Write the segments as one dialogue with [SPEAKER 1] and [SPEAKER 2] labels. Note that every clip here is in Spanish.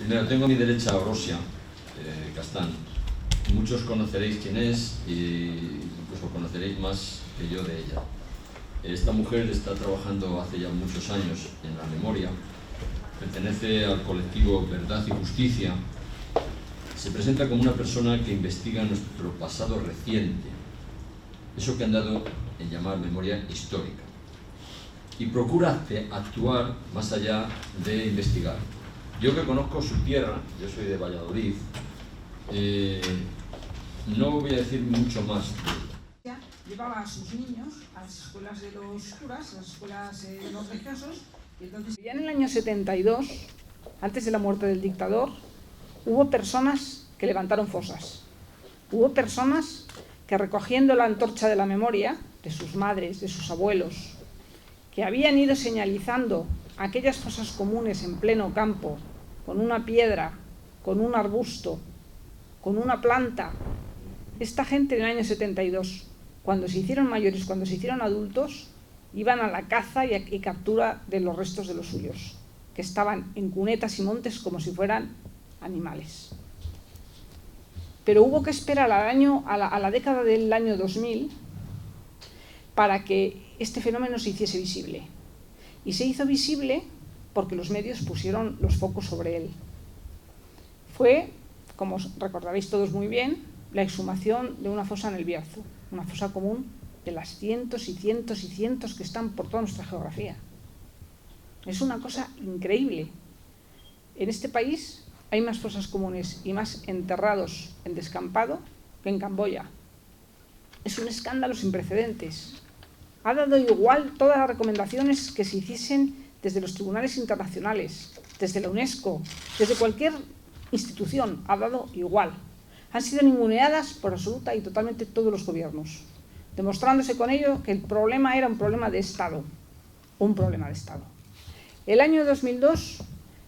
[SPEAKER 1] Primero, tengo a mi derecha a Orosia Castán. Muchos conoceréis quién es y incluso conoceréis más que yo de ella. Esta mujer está trabajando hace ya muchos años en la memoria, pertenece al colectivo Verdad y Justicia, se presenta como una persona que investiga nuestro pasado reciente, eso que han dado en llamar memoria histórica, y procura actuar más allá de investigar. Yo que conozco su tierra, yo soy de Valladolid, no voy a decir mucho más.
[SPEAKER 2] Llevaba a sus niños a las escuelas de los curas, a las escuelas de los religiosos, y entonces ya en el año 72, antes de la muerte del dictador, hubo personas que levantaron fosas. Hubo personas que, recogiendo la antorcha de la memoria de sus madres, de sus abuelos, que habían ido señalizando aquellas fosas comunes en pleno campo, con una piedra, con un arbusto, con una planta. Esta gente en el año 72, cuando se hicieron mayores, cuando se hicieron adultos, iban a la caza y captura de los restos de los suyos, que estaban en cunetas y montes como si fueran animales. Pero hubo que esperar a la década del año 2000 para que este fenómeno se hiciese visible. Y se hizo visible porque los medios pusieron los focos sobre él. Fue, como recordaréis todos muy bien, la exhumación de una fosa en el Bierzo, una fosa común de las cientos y cientos y cientos que están por toda nuestra geografía. Es una cosa increíble. En este país hay más fosas comunes y más enterrados en descampado que en Camboya. Es un escándalo sin precedentes. Ha dado igual todas las recomendaciones que se hiciesen desde los tribunales internacionales, desde la UNESCO, desde cualquier institución, ha dado igual. Han sido ninguneadas por absoluta y totalmente todos los gobiernos, demostrándose con ello que el problema era un problema de Estado, un problema de Estado. El año 2002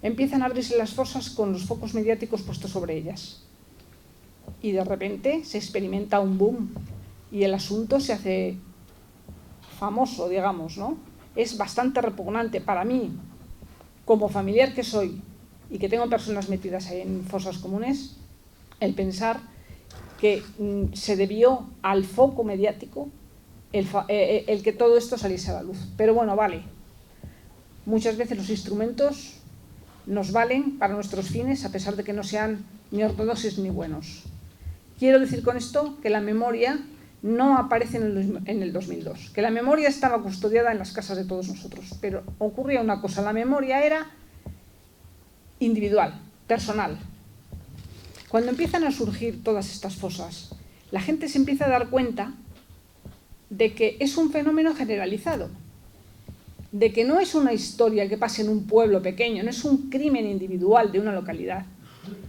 [SPEAKER 2] empiezan a abrirse las fosas con los focos mediáticos puestos sobre ellas. Y de repente se experimenta un boom y el asunto se hace famoso, digamos, ¿no? Es bastante repugnante para mí, como familiar que soy y que tengo personas metidas en fosas comunes, el pensar que se debió al foco mediático el que todo esto saliese a la luz. Pero bueno, vale. Muchas veces los instrumentos nos valen para nuestros fines, a pesar de que no sean ni ortodoxos ni buenos. Quiero decir con esto que la memoria no aparece en el 2002, que la memoria estaba custodiada en las casas de todos nosotros, pero ocurría una cosa, la memoria era individual, personal. Cuando empiezan a surgir todas estas fosas, la gente se empieza a dar cuenta de que es un fenómeno generalizado, de que no es una historia que pase en un pueblo pequeño, no es un crimen individual de una localidad,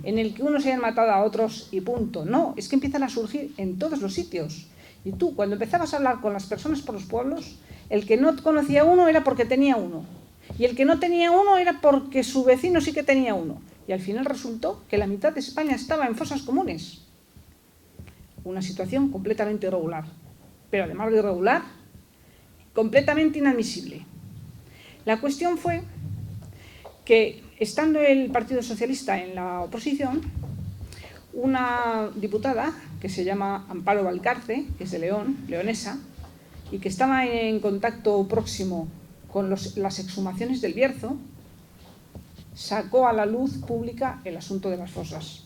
[SPEAKER 2] en el que unos hayan matado a otros y punto. No, es que empiezan a surgir en todos los sitios. Y tú, cuando empezabas a hablar con las personas por los pueblos, el que no conocía uno era porque tenía uno. Y el que no tenía uno era porque su vecino sí que tenía uno. Y al final resultó que la mitad de España estaba en fosas comunes. Una situación completamente irregular. Pero además de irregular, completamente inadmisible. La cuestión fue que, estando el Partido Socialista en la oposición, una diputada que se llama Amparo Valcarce, que es de León, leonesa, y que estaba en contacto próximo con las exhumaciones del Bierzo, sacó a la luz pública el asunto de las fosas.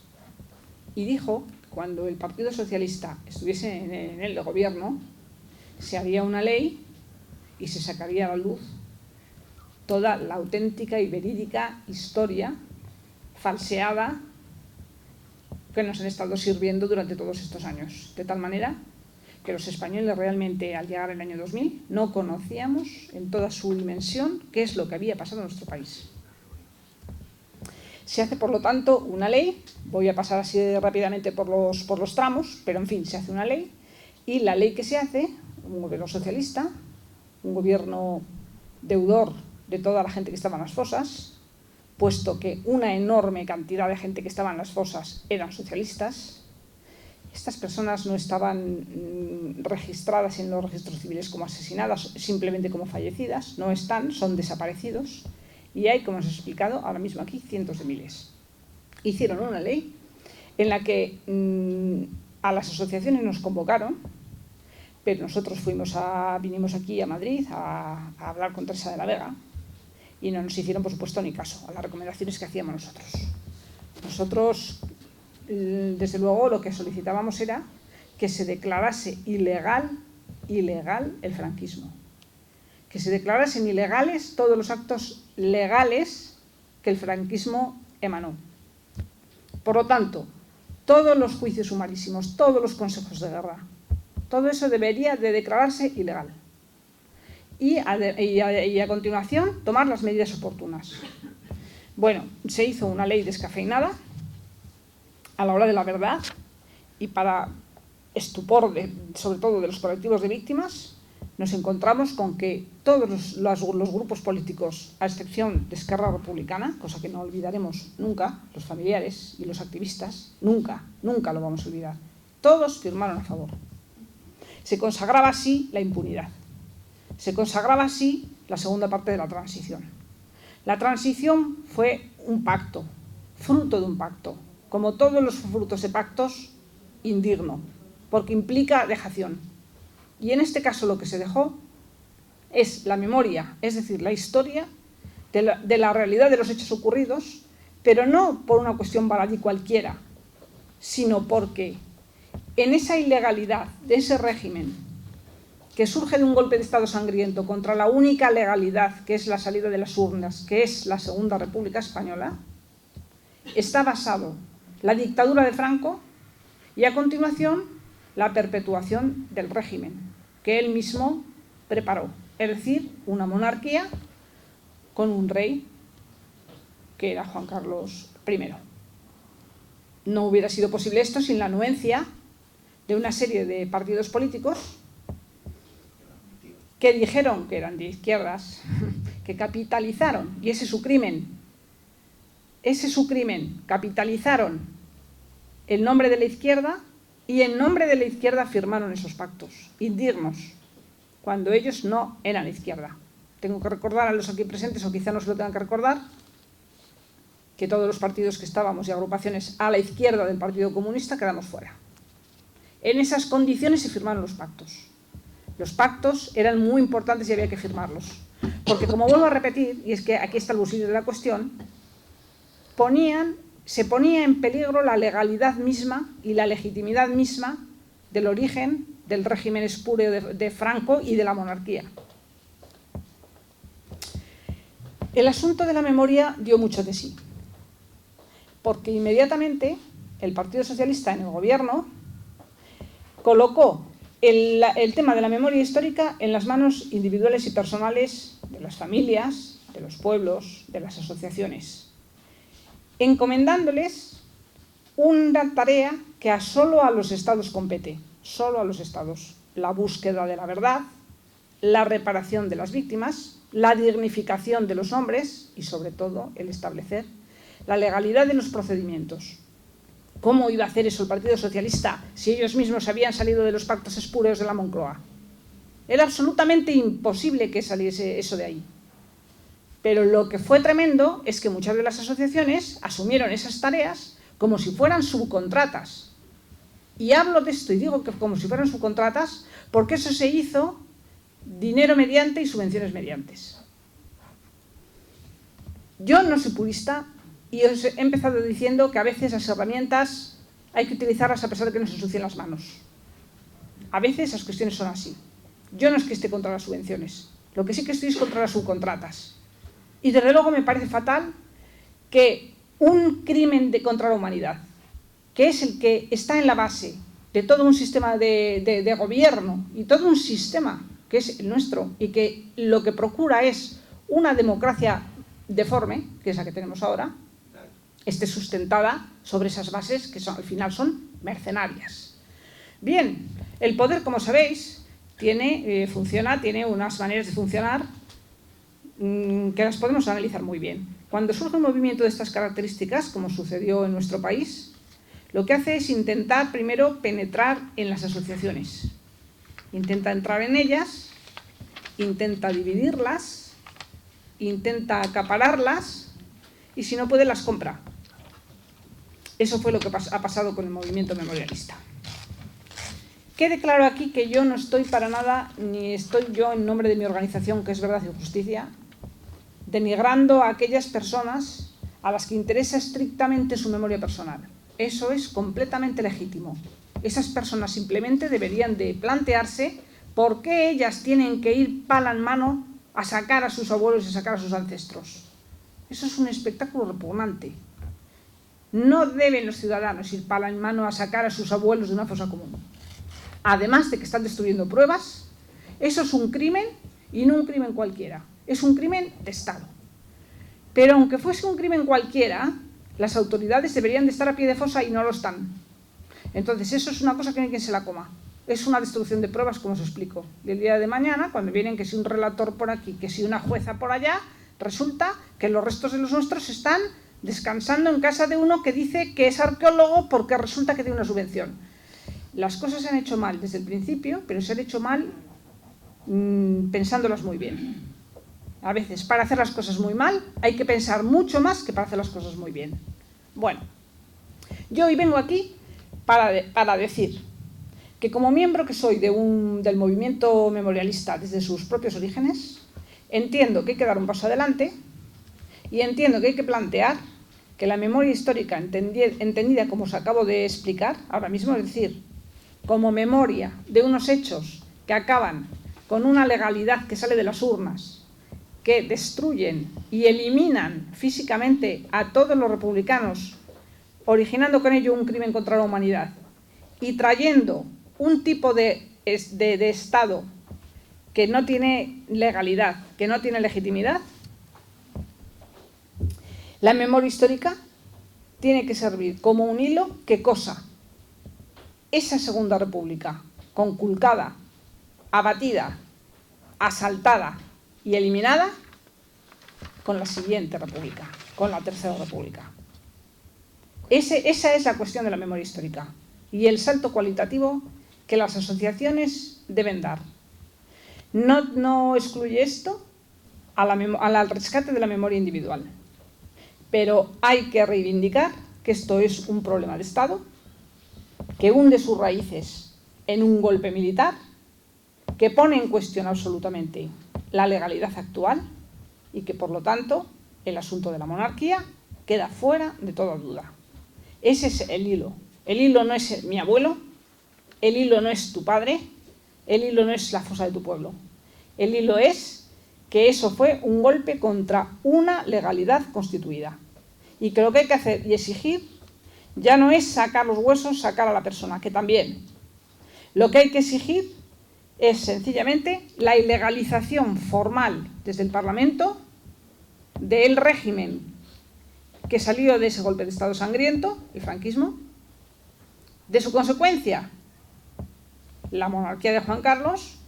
[SPEAKER 2] Y dijo, cuando el Partido Socialista estuviese en el gobierno, se haría una ley y se sacaría a la luz toda la auténtica y verídica historia falseada que nos han estado sirviendo durante todos estos años. De tal manera que los españoles realmente, al llegar el año 2000, no conocíamos en toda su dimensión qué es lo que había pasado en nuestro país. Se hace, por lo tanto, una ley, voy a pasar así rápidamente por los tramos, pero en fin, se hace una ley, y la ley que se hace, un gobierno socialista, un gobierno deudor de toda la gente que estaba en las fosas, puesto que una enorme cantidad de gente que estaba en las fosas eran socialistas. Estas personas no estaban registradas en los registros civiles como asesinadas, simplemente como fallecidas, no están, son desaparecidos, y hay, como os he explicado ahora mismo aquí, cientos de miles. hicieron una ley en la que a las asociaciones nos convocaron, pero nosotros vinimos aquí a Madrid a hablar con Teresa de la Vega y no nos hicieron, por supuesto, ni caso a las recomendaciones que hacíamos nosotros. Nosotros, desde luego, lo que solicitábamos era que se declarase ilegal el franquismo, que se declarasen ilegales todos los actos legales que el franquismo emanó. Por lo tanto, todos los juicios sumarísimos, todos los consejos de guerra, todo eso debería de declararse ilegal. Y a continuación, tomar las medidas oportunas. Bueno, se hizo una ley descafeinada a la hora de la verdad y para estupor, sobre todo de los colectivos de víctimas, nos encontramos con que todos los grupos políticos, a excepción de Esquerra Republicana, cosa que no olvidaremos nunca, los familiares y los activistas, nunca lo vamos a olvidar, todos firmaron a favor. Se consagraba así la impunidad. Se consagraba así la segunda parte de la transición. La transición fue un pacto, fruto de un pacto, como todos los frutos de pactos, indigno, porque implica dejación. Y en este caso lo que se dejó es la memoria, es decir, la historia de la realidad de los hechos ocurridos, pero no por una cuestión baladí cualquiera, sino porque en esa ilegalidad de ese régimen que surge de un golpe de Estado sangriento contra la única legalidad que es la salida de las urnas, que es la Segunda República Española, está basado la dictadura de Franco y a continuación la perpetuación del régimen que él mismo preparó, es decir, una monarquía con un rey que era Juan Carlos I. No hubiera sido posible esto sin la anuencia de una serie de partidos políticos que dijeron que eran de izquierdas, que capitalizaron, y ese es su crimen, capitalizaron el nombre de la izquierda y en nombre de la izquierda firmaron esos pactos indignos, cuando ellos no eran izquierda. Tengo que recordar a los aquí presentes, o quizá no se lo tengan que recordar, que todos los partidos que estábamos y agrupaciones a la izquierda del Partido Comunista quedamos fuera. En esas condiciones se firmaron los pactos. Los pactos eran muy importantes y había que firmarlos. Porque, como vuelvo a repetir, y es que aquí está el bolsillo de la cuestión, se ponía en peligro la legalidad misma y la legitimidad misma del origen del régimen espúreo de Franco y de la monarquía. El asunto de la memoria dio mucho de sí, porque inmediatamente el Partido Socialista en el gobierno colocó el tema de la memoria histórica en las manos individuales y personales de las familias, de los pueblos, de las asociaciones, encomendándoles una tarea que solo a los estados compete, solo a los estados: la búsqueda de la verdad, la reparación de las víctimas, la dignificación de los hombres y, sobre todo, el establecer la legalidad de los procedimientos. ¿Cómo iba a hacer eso el Partido Socialista si ellos mismos habían salido de los pactos espúreos de la Moncloa? Era absolutamente imposible que saliese eso de ahí. Pero lo que fue tremendo es que muchas de las asociaciones asumieron esas tareas como si fueran subcontratas. Y hablo de esto y digo que como si fueran subcontratas porque eso se hizo dinero mediante y subvenciones mediantes. Yo no soy purista y os he empezado diciendo que a veces las herramientas hay que utilizarlas a pesar de que no se ensucien las manos. A veces las cuestiones son así. Yo no es que esté contra las subvenciones, lo que sí que estoy es contra las subcontratas. Y desde luego me parece fatal que un crimen contra la humanidad, que es el que está en la base de todo un sistema de gobierno y todo un sistema que es el nuestro y que lo que procura es una democracia deforme, que es la que tenemos ahora, esté sustentada sobre esas bases que al final son mercenarias. Bien, el poder, como sabéis, tiene unas maneras de funcionar que las podemos analizar muy bien. Cuando surge un movimiento de estas características, como sucedió en nuestro país, lo que hace es intentar primero penetrar en las asociaciones. Intenta entrar en ellas, intenta dividirlas, intenta acapararlas y si no puede las compra. Eso fue lo que ha pasado con el movimiento memorialista. Quede claro aquí que yo no estoy para nada, ni estoy yo en nombre de mi organización, que es Verdad y Justicia, denigrando a aquellas personas a las que interesa estrictamente su memoria personal. Eso es completamente legítimo. Esas personas simplemente deberían de plantearse por qué ellas tienen que ir pala en mano a sacar a sus abuelos y a sacar a sus ancestros. Eso es un espectáculo repugnante. No deben los ciudadanos ir pala en mano a sacar a sus abuelos de una fosa común. Además de que están destruyendo pruebas, eso es un crimen, y no un crimen cualquiera. Es un crimen de Estado. Pero aunque fuese un crimen cualquiera, las autoridades deberían de estar a pie de fosa y no lo están. Entonces eso es una cosa que no hay quien se la coma. Es una destrucción de pruebas, como os explico. Y el día de mañana, cuando vienen que si un relator por aquí, que si una jueza por allá, resulta que los restos de los nuestros están descansando en casa de uno que dice que es arqueólogo porque resulta que tiene una subvención. Las cosas se han hecho mal desde el principio, pero se han hecho mal pensándolas muy bien. A veces, para hacer las cosas muy mal, hay que pensar mucho más que para hacer las cosas muy bien. Bueno, yo hoy vengo aquí para decir que como miembro que soy del movimiento memorialista desde sus propios orígenes, entiendo que hay que dar un paso adelante y entiendo que hay que plantear que la memoria histórica, entendida como os acabo de explicar ahora mismo, es decir, como memoria de unos hechos que acaban con una legalidad que sale de las urnas, que destruyen y eliminan físicamente a todos los republicanos, originando con ello un crimen contra la humanidad y trayendo un tipo de Estado que no tiene legalidad, que no tiene legitimidad, la memoria histórica tiene que servir como un hilo que cosa esa Segunda República conculcada, abatida, asaltada y eliminada con la siguiente república, con la Tercera República. Esa es la cuestión de la memoria histórica y el salto cualitativo que las asociaciones deben dar. No excluye esto al rescate de la memoria individual, pero hay que reivindicar que esto es un problema de Estado, que hunde sus raíces en un golpe militar, que pone en cuestión absolutamente la legalidad actual y que, por lo tanto, el asunto de la monarquía queda fuera de toda duda. Ese es el hilo. El hilo no es mi abuelo, el hilo no es tu padre, el hilo no es la fosa de tu pueblo. El hilo es que eso fue un golpe contra una legalidad constituida. Y que lo que hay que hacer y exigir ya no es sacar los huesos, sacar a la persona, que también. Lo que hay que exigir es sencillamente la ilegalización formal desde el Parlamento del régimen que salió de ese golpe de Estado sangriento, el franquismo, de su consecuencia, la monarquía de Juan Carlos,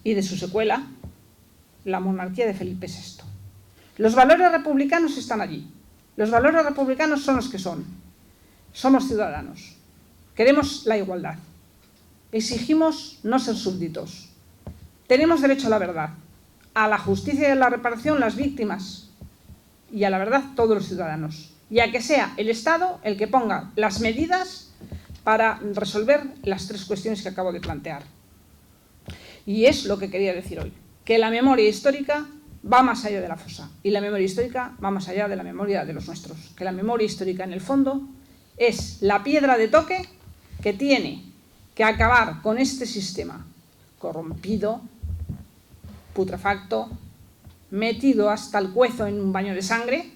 [SPEAKER 2] y de su secuela, la monarquía de Felipe VI. Los valores republicanos están allí. Los valores republicanos son los que son. Somos ciudadanos. Queremos la igualdad. Exigimos no ser súbditos. Tenemos derecho a la verdad, a la justicia y a la reparación las víctimas, y a la verdad todos los ciudadanos. Y a que sea el Estado el que ponga las medidas para resolver las tres cuestiones que acabo de plantear. Y es lo que quería decir hoy, que la memoria histórica va más allá de la fosa, y la memoria histórica va más allá de la memoria de los nuestros, que la memoria histórica en el fondo es la piedra de toque que tiene que acabar con este sistema corrompido, putrefacto, metido hasta el cuezo en un baño de sangre,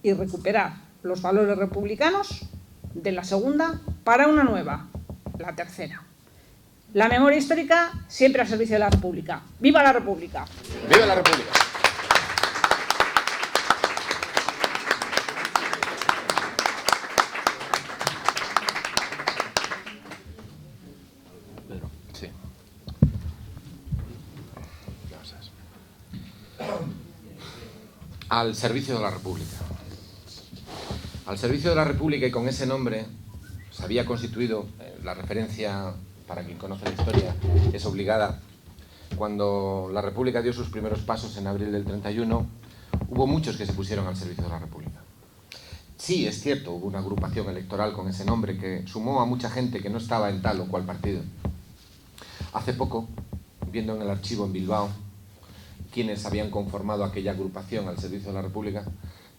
[SPEAKER 2] y recuperar los valores republicanos de la segunda para una nueva, la tercera. La memoria histórica siempre al servicio de la República. ¡Viva la República!
[SPEAKER 3] ¡Viva la República! Sí. Al servicio de la República. Al servicio de la República, y con ese nombre se había constituido la referencia, para quien conoce la historia, es obligada. Cuando la República dio sus primeros pasos en abril del 31, hubo muchos que se pusieron al servicio de la República. Sí, es cierto, hubo una agrupación electoral con ese nombre que sumó a mucha gente que no estaba en tal o cual partido. Hace poco, viendo en el archivo en Bilbao quienes habían conformado aquella agrupación al servicio de la República,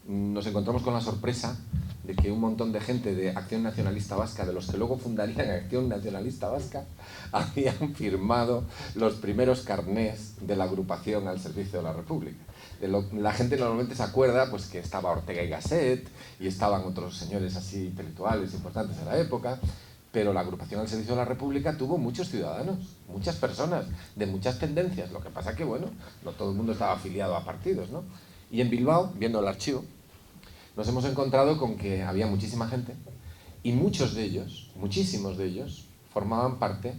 [SPEAKER 3] nos encontramos con la sorpresa de que un montón de gente de Acción Nacionalista Vasca, de los que luego fundarían Acción Nacionalista Vasca, habían firmado los primeros carnés de la agrupación al servicio de la República. La gente normalmente se acuerda pues, que estaba Ortega y Gasset y estaban otros señores así intelectuales importantes de la época, pero la agrupación al servicio de la República tuvo muchos ciudadanos, muchas personas, de muchas tendencias. Lo que pasa que, bueno, no todo el mundo estaba afiliado a partidos, ¿no? Y en Bilbao, viendo el archivo, nos hemos encontrado con que había muchísima gente y muchos de ellos, muchísimos de ellos, formaban parte,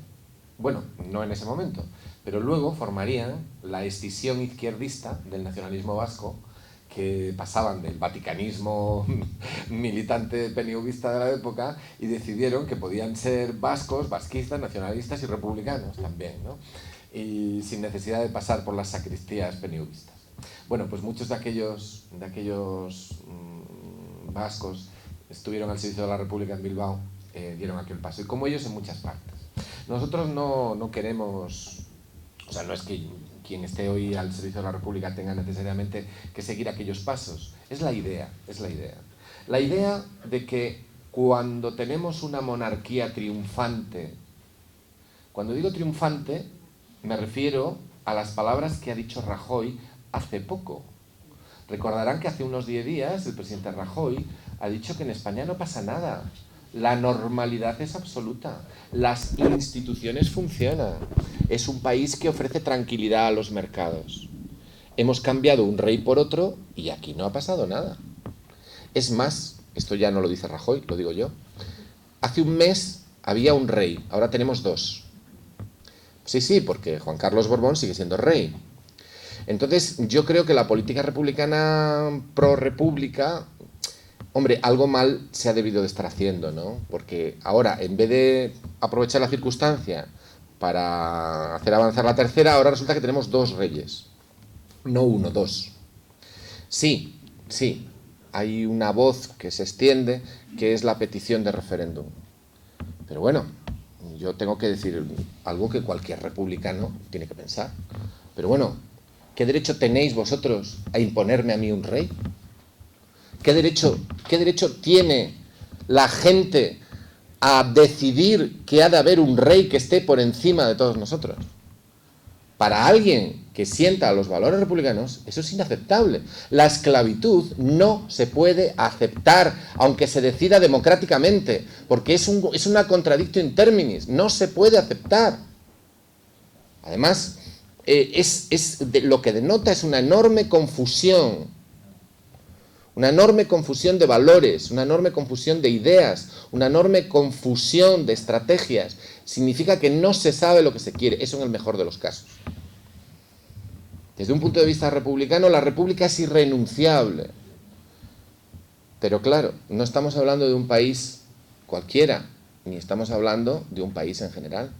[SPEAKER 3] bueno, no en ese momento, pero luego formarían la escisión izquierdista del nacionalismo vasco, que pasaban del vaticanismo militante PNVista de la época y decidieron que podían ser vascos, vasquistas, nacionalistas y republicanos también, ¿no? Y sin necesidad de pasar por las sacristías PNVistas. Bueno, pues muchos de aquellos vascos estuvieron al servicio de la República en Bilbao, dieron aquel paso, y como ellos en muchas partes. Nosotros no queremos, o sea, no es que quien esté hoy al servicio de la República tenga necesariamente que seguir aquellos pasos, es la idea. La idea de que cuando tenemos una monarquía triunfante, cuando digo triunfante, me refiero a las palabras que ha dicho Rajoy hace poco. Recordarán que hace unos 10 días el presidente Rajoy ha dicho que en España no pasa nada. La normalidad es absoluta. Las instituciones funcionan. Es un país que ofrece tranquilidad a los mercados. Hemos cambiado un rey por otro y aquí no ha pasado nada. Es más, esto ya no lo dice Rajoy, lo digo yo. Hace un mes había un rey, ahora tenemos 2. Sí, porque Juan Carlos Borbón sigue siendo rey. Entonces, yo creo que la política republicana pro-república, hombre, algo mal se ha debido de estar haciendo, ¿no? Porque ahora, en vez de aprovechar la circunstancia para hacer avanzar la tercera, ahora resulta que tenemos 2 reyes. No 1, 2. Sí, hay una voz que se extiende, que es la petición de referéndum. Pero bueno, yo tengo que decir algo que cualquier republicano tiene que pensar. Pero bueno, ¿qué derecho tenéis vosotros a imponerme a mí un rey? ¿Qué derecho tiene la gente a decidir que ha de haber un rey que esté por encima de todos nosotros? Para alguien que sienta los valores republicanos, eso es inaceptable. La esclavitud no se puede aceptar, aunque se decida democráticamente, porque es una contradictio in terminis, no se puede aceptar. Además, lo que denota es una enorme confusión de valores, una enorme confusión de ideas, una enorme confusión de estrategias. Significa que no se sabe lo que se quiere, eso en el mejor de los casos. Desde un punto de vista republicano, la república es irrenunciable. Pero claro, no estamos hablando de un país cualquiera, ni estamos hablando de un país en general.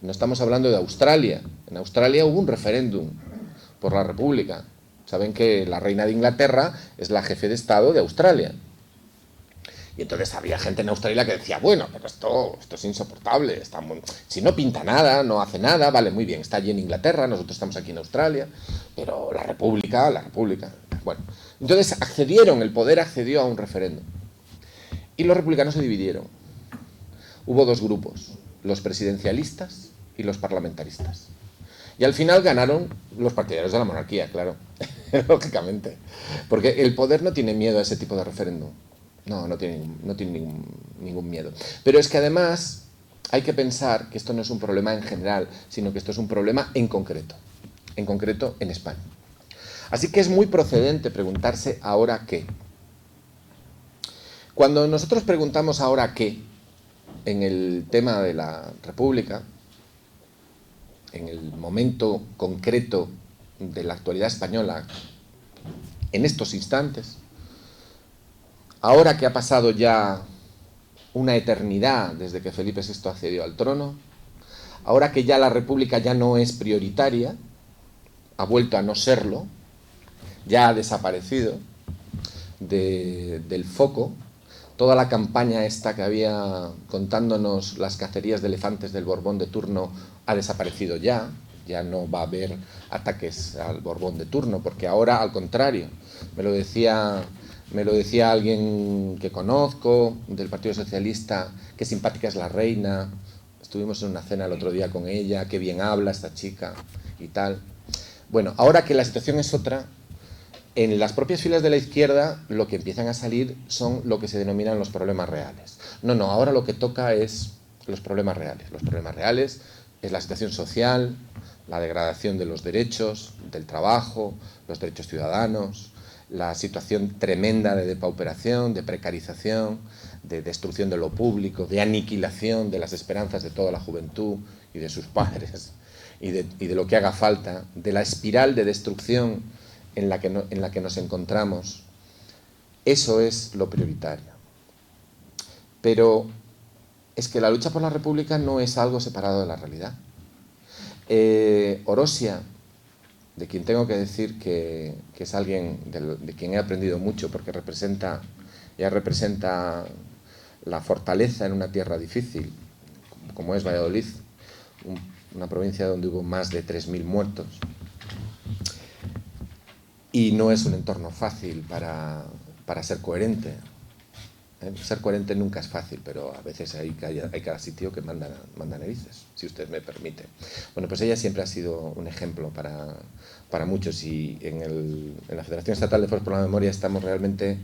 [SPEAKER 3] No estamos hablando de Australia. En Australia hubo un referéndum por la república. Saben que la reina de Inglaterra es la jefe de Estado de Australia. Y entonces había gente en Australia que decía, bueno, pero esto es insoportable. Si no pinta nada, no hace nada, vale, muy bien, está allí en Inglaterra, nosotros estamos aquí en Australia, pero la república. Bueno, entonces el poder accedió a un referéndum. Y los republicanos se dividieron. Hubo 2 grupos, los presidencialistas y los parlamentaristas. Y al final ganaron los partidarios de la monarquía, claro, lógicamente. Porque el poder no tiene miedo a ese tipo de referéndum. No tiene ningún miedo. Pero es que además hay que pensar que esto no es un problema en general, sino que esto es un problema en concreto en España. Así que es muy procedente preguntarse ¿ahora qué? Cuando nosotros preguntamos ¿ahora qué? En el tema de la República, en el momento concreto de la actualidad española, en estos instantes, ahora que ha pasado ya una eternidad desde que Felipe VI accedió al trono, ahora que ya la República ya no es prioritaria, ha vuelto a no serlo, ya ha desaparecido del foco. Toda la campaña esta que había contándonos las cacerías de elefantes del Borbón de turno ha desaparecido ya. Ya no va a haber ataques al Borbón de turno, porque ahora, al contrario, me lo decía alguien que conozco del Partido Socialista, qué simpática es la reina. Estuvimos en una cena el otro día con ella, qué bien habla esta chica y tal. Bueno, ahora que la situación es otra, en las propias filas de la izquierda lo que empiezan a salir son lo que se denominan los problemas reales. No, ahora lo que toca es los problemas reales. Los problemas reales es la situación social, la degradación de los derechos, del trabajo, los derechos ciudadanos, la situación tremenda de depauperación, de precarización, de destrucción de lo público, de aniquilación de las esperanzas de toda la juventud y de sus padres, y de lo que haga falta, de la espiral de destrucción en la que nos encontramos. Eso es lo prioritario. Pero es que la lucha por la República no es algo separado de la realidad. Orosia, de quien tengo que decir que es alguien de quien he aprendido mucho, porque ella representa la fortaleza en una tierra difícil, como es Valladolid, una provincia donde hubo más de 3.000 muertos. Y no es un entorno fácil para ser coherente. Ser coherente nunca es fácil, pero a veces hay cada sitio que manda narices, si usted me permite. Bueno, pues ella siempre ha sido un ejemplo para muchos, y en la Federación Estatal de Foros por la Memoria estamos realmente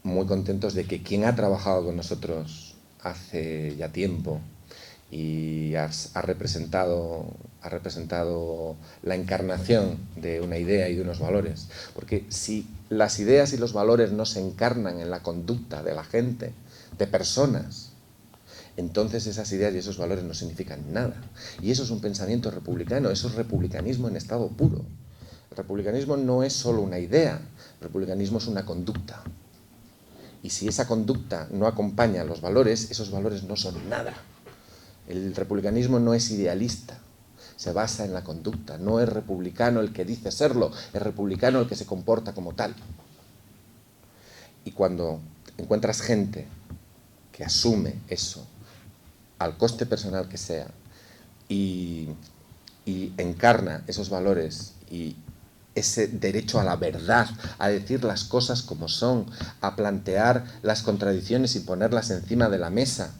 [SPEAKER 3] muy contentos de que quien ha trabajado con nosotros hace ya tiempo y ha representado la encarnación de una idea y de unos valores. Porque si las ideas y los valores no se encarnan en la conducta de la gente, de personas, entonces esas ideas y esos valores no significan nada. Y eso es un pensamiento republicano, eso es republicanismo en estado puro. El republicanismo no es solo una idea, el republicanismo es una conducta. Y si esa conducta no acompaña los valores, esos valores no son nada. El republicanismo no es idealista, se basa en la conducta. No es republicano el que dice serlo, es republicano el que se comporta como tal. Y cuando encuentras gente que asume eso, al coste personal que sea, y encarna esos valores y ese derecho a la verdad, a decir las cosas como son, a plantear las contradicciones y ponerlas encima de la mesa,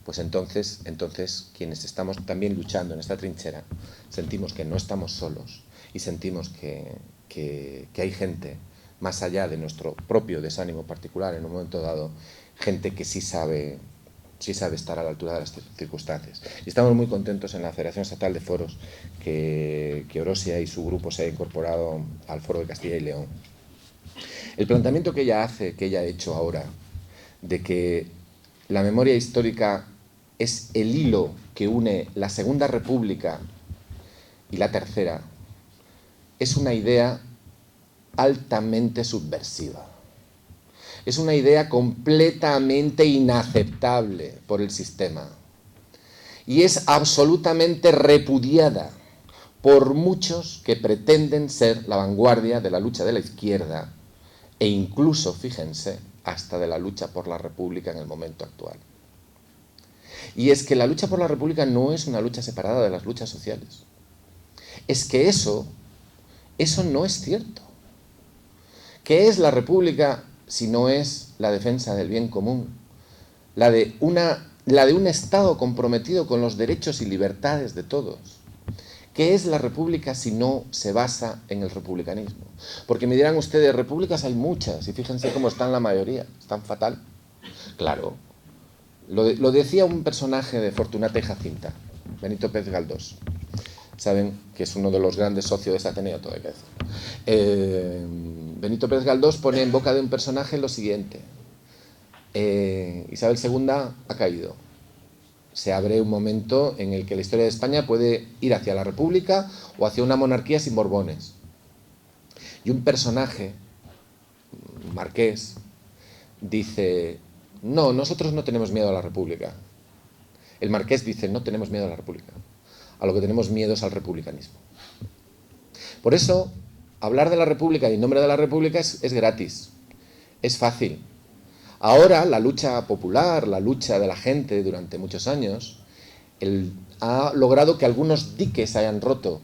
[SPEAKER 3] pues entonces quienes estamos también luchando en esta trinchera sentimos que no estamos solos y sentimos que hay gente más allá de nuestro propio desánimo particular en un momento dado, gente que sí sabe estar a la altura de las circunstancias. Y estamos muy contentos en la Federación Estatal de Foros que Orosia y su grupo se haya incorporado al Foro de Castilla y León. El planteamiento que ella ha hecho ahora, de que la memoria histórica es el hilo que une la Segunda República y la Tercera, es una idea altamente subversiva. Es una idea completamente inaceptable por el sistema. Y es absolutamente repudiada por muchos que pretenden ser la vanguardia de la lucha de la izquierda e incluso, fíjense, hasta de la lucha por la República en el momento actual. Y es que la lucha por la República no es una lucha separada de las luchas sociales. Es que eso no es cierto. ¿Qué es la República si no es la defensa del bien común? La de un Estado comprometido con los derechos y libertades de todos. ¿Qué es la República si no se basa en el republicanismo? Porque me dirán ustedes, repúblicas hay muchas, y fíjense cómo están la mayoría, están fatal. Claro, lo decía un personaje de Fortunata y Jacinta, Benito Pérez Galdós. Saben que es uno de los grandes socios de ese Ateneo, todo hay que decir. Benito Pérez Galdós pone en boca de un personaje lo siguiente: Isabel II ha caído. Se abre un momento en el que la historia de España puede ir hacia la República o hacia una monarquía sin Borbones. Y un personaje, un marqués, dice: no, nosotros no tenemos miedo a la República. El marqués dice: no tenemos miedo a la República. A lo que tenemos miedo es al republicanismo. Por eso, hablar de la República y en nombre de la República es gratis. es fácil. Ahora la lucha popular, la lucha de la gente durante muchos años, ha logrado que algunos diques se hayan roto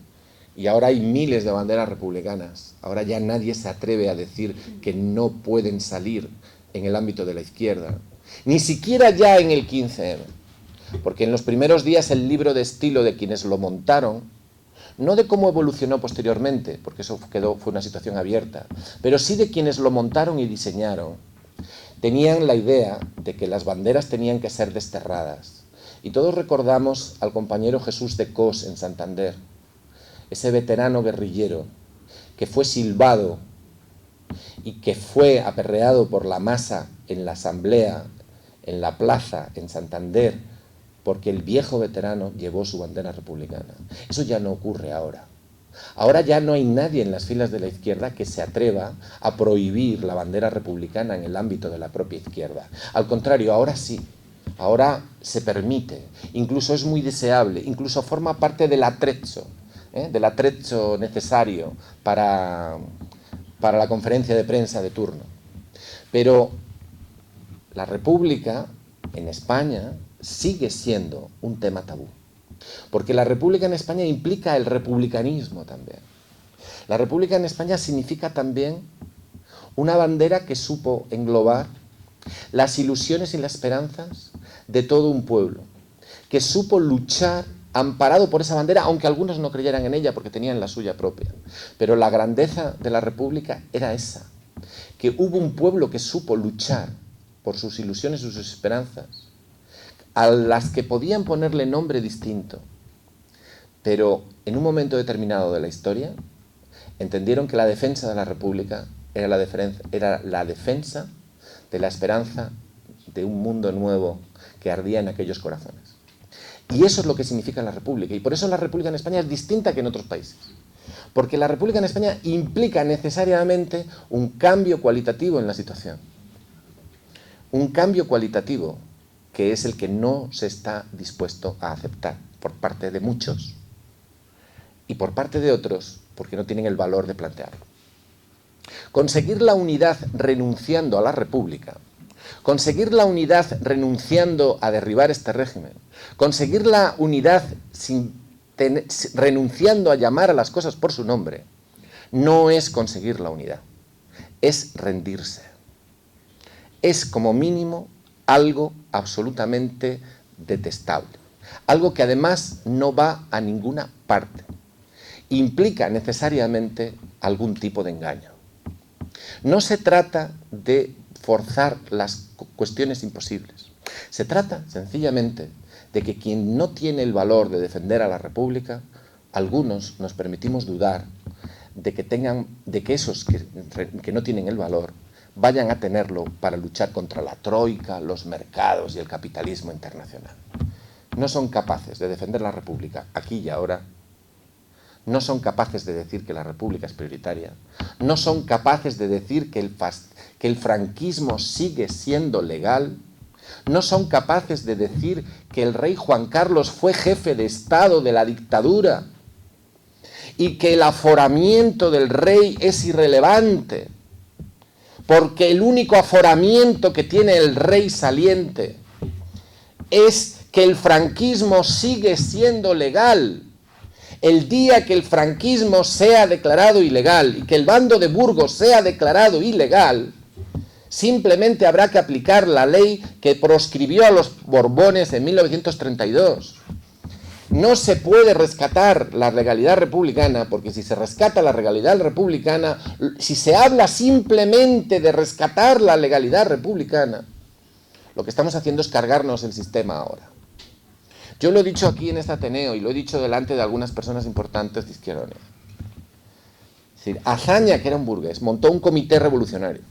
[SPEAKER 3] y ahora hay miles de banderas republicanas. Ahora ya nadie se atreve a decir que no pueden salir en el ámbito de la izquierda, ni siquiera ya en el 15M, porque en los primeros días el libro de estilo de quienes lo montaron, no de cómo evolucionó posteriormente, porque eso fue una situación abierta, pero sí de quienes lo montaron y diseñaron, tenían la idea de que las banderas tenían que ser desterradas. Y todos recordamos al compañero Jesús de Cos en Santander, ese veterano guerrillero que fue silbado y que fue aperreado por la masa en la asamblea, en la plaza, en Santander, porque el viejo veterano llevó su bandera republicana. Eso ya no ocurre ahora. Ahora ya no hay nadie en las filas de la izquierda que se atreva a prohibir la bandera republicana en el ámbito de la propia izquierda. Al contrario, ahora sí. Ahora se permite, incluso es muy deseable, incluso forma parte del attrezzo necesario para la conferencia de prensa de turno. Pero la República en España sigue siendo un tema tabú, porque la República en España implica el republicanismo también. La República en España significa también una bandera que supo englobar las ilusiones y las esperanzas de todo un pueblo, que supo luchar amparado por esa bandera, aunque algunos no creyeran en ella porque tenían la suya propia. Pero la grandeza de la República era esa, que hubo un pueblo que supo luchar por sus ilusiones y sus esperanzas, a las que podían ponerle nombre distinto, pero en un momento determinado de la historia entendieron que la defensa de la República era la defensa de la esperanza de un mundo nuevo que ardía en aquellos corazones. Y eso es lo que significa la República, y por eso la República en España es distinta que en otros países, porque la República en España implica necesariamente un cambio cualitativo en la situación, un cambio cualitativo que es el que no se está dispuesto a aceptar por parte de muchos y por parte de otros porque no tienen el valor de plantearlo. Conseguir la unidad renunciando a la República, conseguir la unidad renunciando a derribar este régimen, conseguir la unidad renunciando a llamar a las cosas por su nombre, no es conseguir la unidad, es rendirse. Es como mínimo algo absolutamente detestable, algo que además no va a ninguna parte, implica necesariamente algún tipo de engaño. No se trata de forzar las cuestiones imposibles, se trata sencillamente de que quien no tiene el valor de defender a la República, algunos nos permitimos dudar de que esos que no tienen el valor vayan a tenerlo para luchar contra la troika, los mercados y el capitalismo internacional. No son capaces de defender la República aquí y ahora, no son capaces de decir que la República es prioritaria, no son capaces de decir que el franquismo sigue siendo legal, no son capaces de decir que el rey Juan Carlos fue jefe de Estado de la dictadura y que el aforamiento del rey es irrelevante, porque el único aforamiento que tiene el rey saliente es que el franquismo sigue siendo legal. El día que el franquismo sea declarado ilegal y que el bando de Burgos sea declarado ilegal, simplemente habrá que aplicar la ley que proscribió a los Borbones en 1932. No se puede rescatar la legalidad republicana, porque si se rescata la legalidad republicana, si se habla simplemente de rescatar la legalidad republicana, lo que estamos haciendo es cargarnos el sistema ahora. Yo lo he dicho aquí en este Ateneo y lo he dicho delante de algunas personas importantes de Izquierda Unida. Es decir, Azaña, que era un burgués, montó un comité revolucionario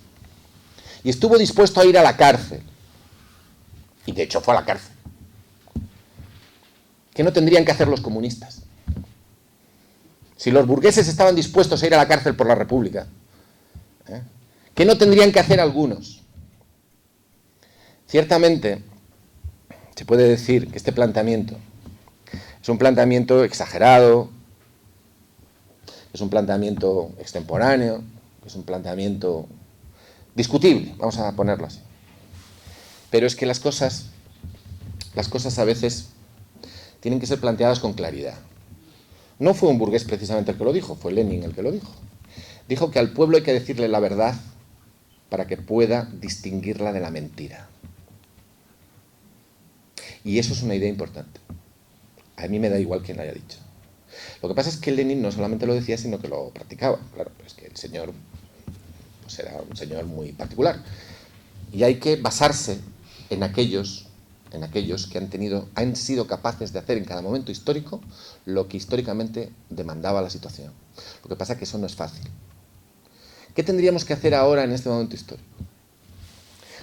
[SPEAKER 3] y estuvo dispuesto a ir a la cárcel. Y de hecho fue a la cárcel. ¿Qué no tendrían que hacer los comunistas? Si los burgueses estaban dispuestos a ir a la cárcel por la República, ¿qué no tendrían que hacer algunos? Ciertamente, se puede decir que este planteamiento es un planteamiento exagerado, es un planteamiento extemporáneo, es un planteamiento discutible, vamos a ponerlo así. Pero es que las cosas a veces tienen que ser planteadas con claridad. No fue un burgués precisamente el que lo dijo, fue Lenin el que lo dijo. Dijo que al pueblo hay que decirle la verdad para que pueda distinguirla de la mentira. Y eso es una idea importante. A mí me da igual quién lo haya dicho. Lo que pasa es que Lenin no solamente lo decía, sino que lo practicaba. Claro, es que el señor pues era un señor muy particular. Y hay que basarse en aquellos que han sido capaces de hacer en cada momento histórico lo que históricamente demandaba la situación. Lo que pasa es que eso no es fácil. ¿Qué tendríamos que hacer ahora en este momento histórico?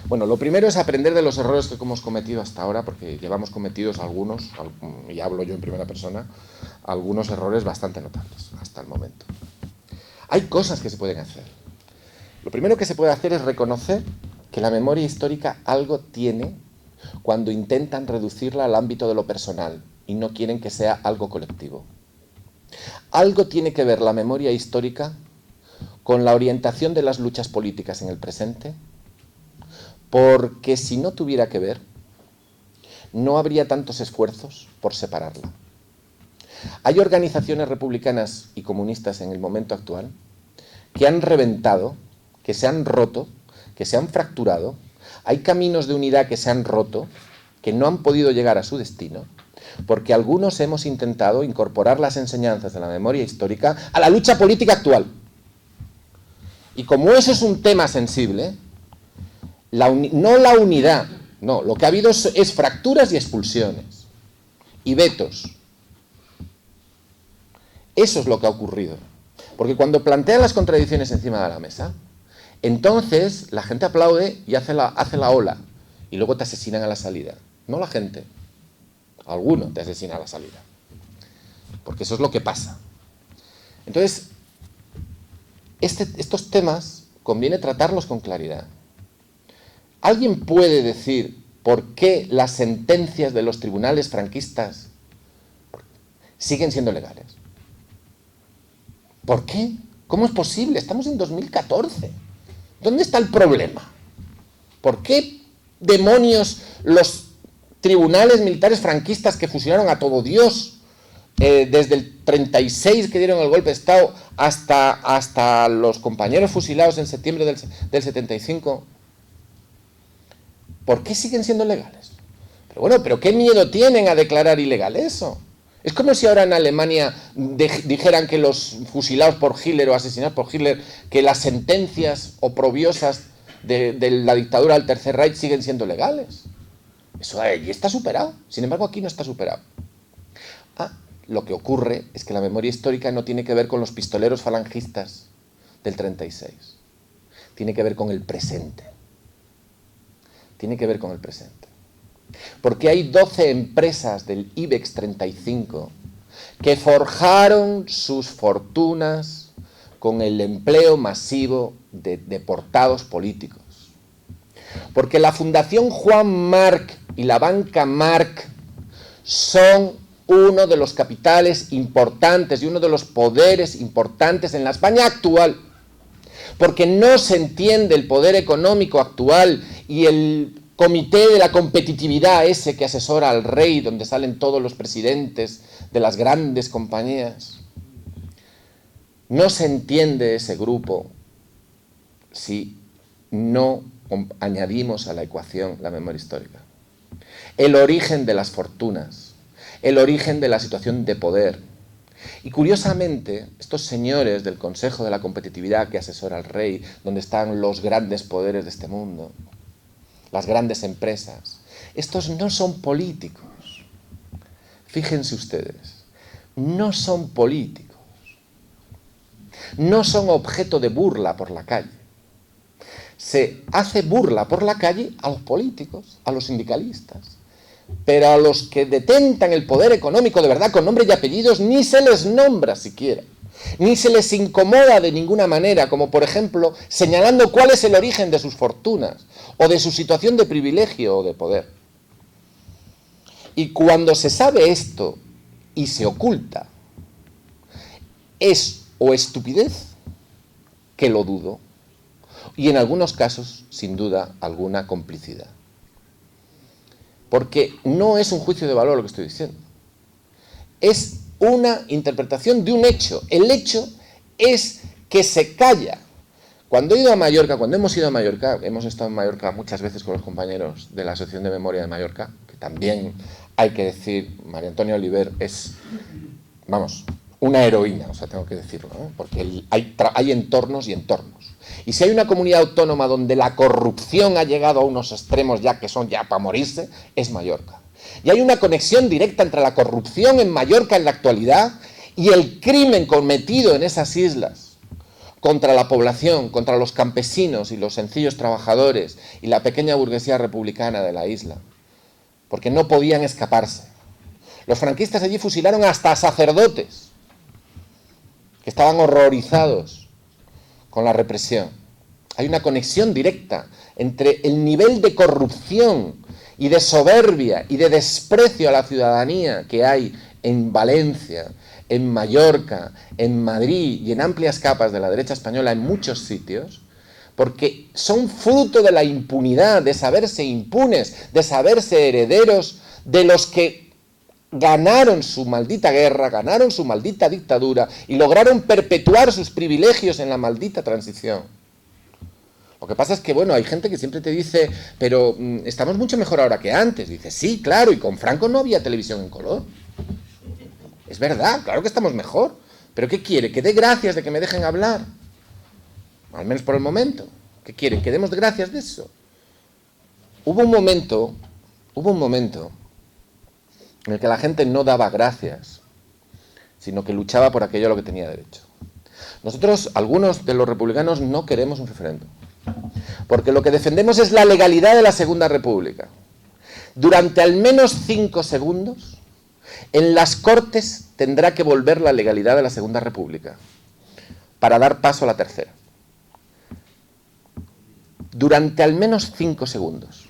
[SPEAKER 3] Bueno, lo primero es aprender de los errores que hemos cometido hasta ahora, porque llevamos cometidos algunos, y hablo yo en primera persona, algunos errores bastante notables hasta el momento. Hay cosas que se pueden hacer. Lo primero que se puede hacer es reconocer que la memoria histórica algo tiene cuando intentan reducirla al ámbito de lo personal y no quieren que sea algo colectivo. Algo tiene que ver la memoria histórica con la orientación de las luchas políticas en el presente, porque si no tuviera que ver, no habría tantos esfuerzos por separarla. Hay organizaciones republicanas y comunistas en el momento actual que han reventado, que se han roto, que se han fracturado. Hay caminos de unidad que se han roto, que no han podido llegar a su destino, porque algunos hemos intentado incorporar las enseñanzas de la memoria histórica a la lucha política actual. Y como eso es un tema sensible, no la unidad, no, lo que ha habido es fracturas y expulsiones, y vetos. Eso es lo que ha ocurrido. Porque cuando plantean las contradicciones encima de la mesa, entonces la gente aplaude y hace la ola, y luego te asesinan a la salida. No la gente, alguno te asesina a la salida. Porque eso es lo que pasa. Entonces, estos temas conviene tratarlos con claridad. ¿Alguien puede decir por qué las sentencias de los tribunales franquistas siguen siendo legales? ¿Por qué? ¿Cómo es posible? Estamos en 2014. ¿Dónde está el problema? ¿Por qué demonios los tribunales militares franquistas que fusilaron a todo Dios desde el 36 que dieron el golpe de Estado hasta los compañeros fusilados en septiembre del 75, ¿por qué siguen siendo legales? Pero bueno, ¿pero qué miedo tienen a declarar ilegal eso? Es como si ahora en Alemania dijeran que los fusilados por Hitler o asesinados por Hitler, que las sentencias oprobiosas de la dictadura del Tercer Reich siguen siendo legales. Eso allí está superado. Sin embargo, aquí no está superado. Lo que ocurre es que la memoria histórica no tiene que ver con los pistoleros falangistas del 36. Tiene que ver con el presente. Tiene que ver con el presente. Porque hay 12 empresas del IBEX 35 que forjaron sus fortunas con el empleo masivo de deportados políticos. Porque la Fundación Juan March y la Banca March son uno de los capitales importantes y uno de los poderes importantes en la España actual. Porque no se entiende el poder económico actual y el comité de la competitividad ese que asesora al rey, donde salen todos los presidentes de las grandes compañías. No se entiende ese grupo si no añadimos a la ecuación la memoria histórica. El origen de las fortunas, el origen de la situación de poder. Y curiosamente, estos señores del Consejo de la Competitividad que asesora al rey, donde están los grandes poderes de este mundo, las grandes empresas, estos no son políticos. Fíjense ustedes, no son políticos. No son objeto de burla por la calle. Se hace burla por la calle a los políticos, a los sindicalistas. Pero a los que detentan el poder económico de verdad con nombre y apellidos ni se les nombra siquiera, ni se les incomoda de ninguna manera, como por ejemplo señalando cuál es el origen de sus fortunas o de su situación de privilegio o de poder. Y cuando se sabe esto y se oculta, es o estupidez, que lo dudo, y en algunos casos, sin duda, alguna complicidad. Porque no es un juicio de valor lo que estoy diciendo. Es una interpretación de un hecho. El hecho es que se calla. Cuando hemos ido a Mallorca, hemos estado en Mallorca muchas veces con los compañeros de la Asociación de Memoria de Mallorca, que también hay que decir, María Antonia Oliver es, vamos, una heroína, o sea, tengo que decirlo, ¿no? Porque hay entornos y entornos. Y si hay una comunidad autónoma donde la corrupción ha llegado a unos extremos ya que son ya para morirse, es Mallorca. Y hay una conexión directa entre la corrupción en Mallorca en la actualidad y el crimen cometido en esas islas contra la población, contra los campesinos y los sencillos trabajadores y la pequeña burguesía republicana de la isla, porque no podían escaparse. Los franquistas allí fusilaron hasta sacerdotes que estaban horrorizados con la represión. Hay una conexión directa entre el nivel de corrupción y de soberbia y de desprecio a la ciudadanía que hay en Valencia, en Mallorca, en Madrid y en amplias capas de la derecha española en muchos sitios, porque son fruto de la impunidad, de saberse impunes, de saberse herederos de los que ganaron su maldita guerra, ganaron su maldita dictadura y lograron perpetuar sus privilegios en la maldita transición. Lo que pasa es que, bueno, hay gente que siempre te dice, pero estamos mucho mejor ahora que antes. Dice, sí, claro, y con Franco no había televisión en color. Es verdad, claro que estamos mejor. ¿Pero qué quiere? ¿Que dé gracias de que me dejen hablar? Al menos por el momento. ¿Qué quiere? ¿Que demos gracias de eso? Hubo un momento en el que la gente no daba gracias, sino que luchaba por aquello a lo que tenía derecho. Nosotros, algunos de los republicanos, no queremos un referéndum, porque lo que defendemos es la legalidad de la Segunda República. Durante al menos 5 segundos, en las Cortes tendrá que volver la legalidad de la Segunda República para dar paso a la tercera. Durante al menos 5 segundos.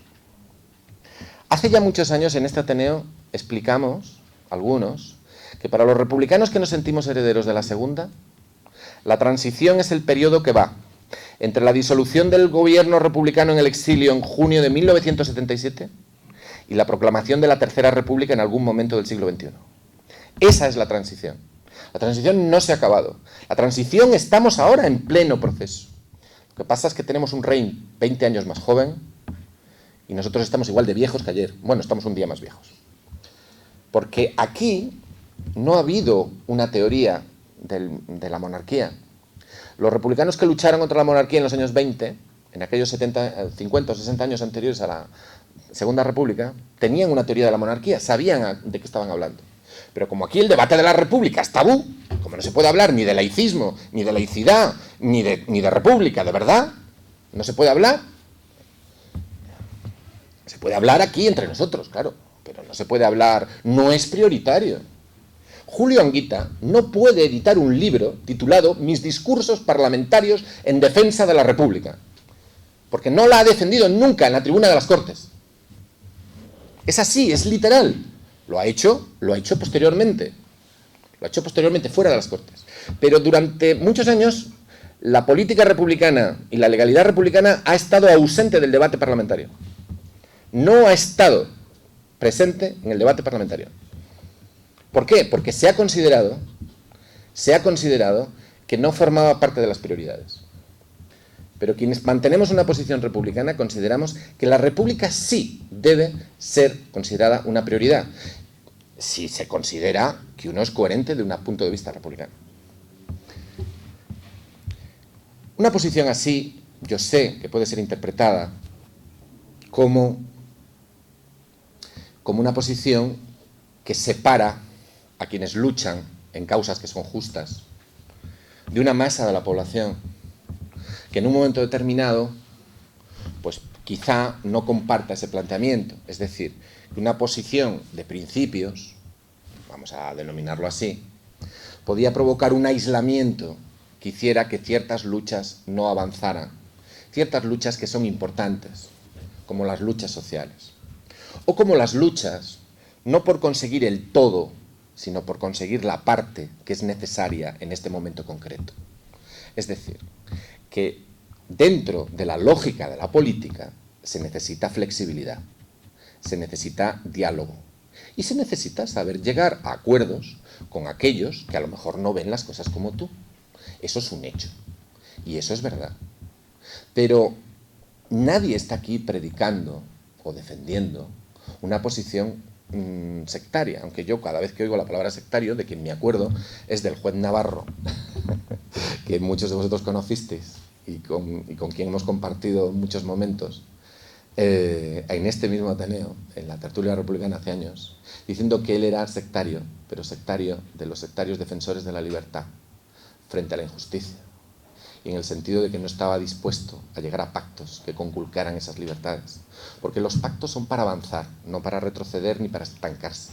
[SPEAKER 3] Hace ya muchos años en este Ateneo explicamos, algunos, que para los republicanos que nos sentimos herederos de la Segunda, la transición es el periodo que va entre la disolución del gobierno republicano en el exilio en junio de 1977 y la proclamación de la Tercera República en algún momento del siglo XXI. Esa es la transición. La transición no se ha acabado. La transición estamos ahora en pleno proceso. Lo que pasa es que tenemos un rey 20 años más joven y nosotros estamos igual de viejos que ayer. Bueno, estamos un día más viejos. Porque aquí no ha habido una teoría de la monarquía. Los republicanos que lucharon contra la monarquía en los años 20, en aquellos 50 o 60 años anteriores a la Segunda República, tenían una teoría de la monarquía, sabían de qué estaban hablando. Pero como aquí el debate de la república es tabú, como no se puede hablar ni de laicismo, ni de laicidad, ni de república, de verdad, no se puede hablar. Se puede hablar aquí entre nosotros, claro, pero no se puede hablar, no es prioritario. Julio Anguita no puede editar un libro titulado Mis discursos parlamentarios en defensa de la República, porque no la ha defendido nunca en la tribuna de las Cortes. Es así, es literal. Lo ha hecho posteriormente. Lo ha hecho posteriormente fuera de las Cortes. Pero durante muchos años la política republicana y la legalidad republicana ha estado ausente del debate parlamentario. No ha estado presente en el debate parlamentario. ¿Por qué? Porque se ha considerado que no formaba parte de las prioridades. Pero quienes mantenemos una posición republicana consideramos que la república sí debe ser considerada una prioridad, si se considera que uno es coherente de un punto de vista republicano. Una posición así, yo sé que puede ser interpretada como una posición que separa a quienes luchan en causas que son justas de una masa de la población que en un momento determinado, pues quizá no comparta ese planteamiento. Es decir, que una posición de principios, vamos a denominarlo así, podía provocar un aislamiento que hiciera que ciertas luchas no avanzaran. Ciertas luchas que son importantes, como las luchas sociales. O como las luchas, no por conseguir el todo, sino por conseguir la parte que es necesaria en este momento concreto. Es decir, que dentro de la lógica de la política se necesita flexibilidad, se necesita diálogo y se necesita saber llegar a acuerdos con aquellos que a lo mejor no ven las cosas como tú. Eso es un hecho y eso es verdad. Pero nadie está aquí predicando o defendiendo una posición sectaria, aunque yo cada vez que oigo la palabra sectario, de quien me acuerdo es del juez Navarro, que muchos de vosotros conocisteis y con quien hemos compartido muchos momentos en este mismo Ateneo, en la tertulia republicana hace años, diciendo que él era sectario, pero sectario de los sectarios defensores de la libertad frente a la injusticia, y en el sentido de que no estaba dispuesto a llegar a pactos que conculcaran esas libertades, porque los pactos son para avanzar, no para retroceder ni para estancarse.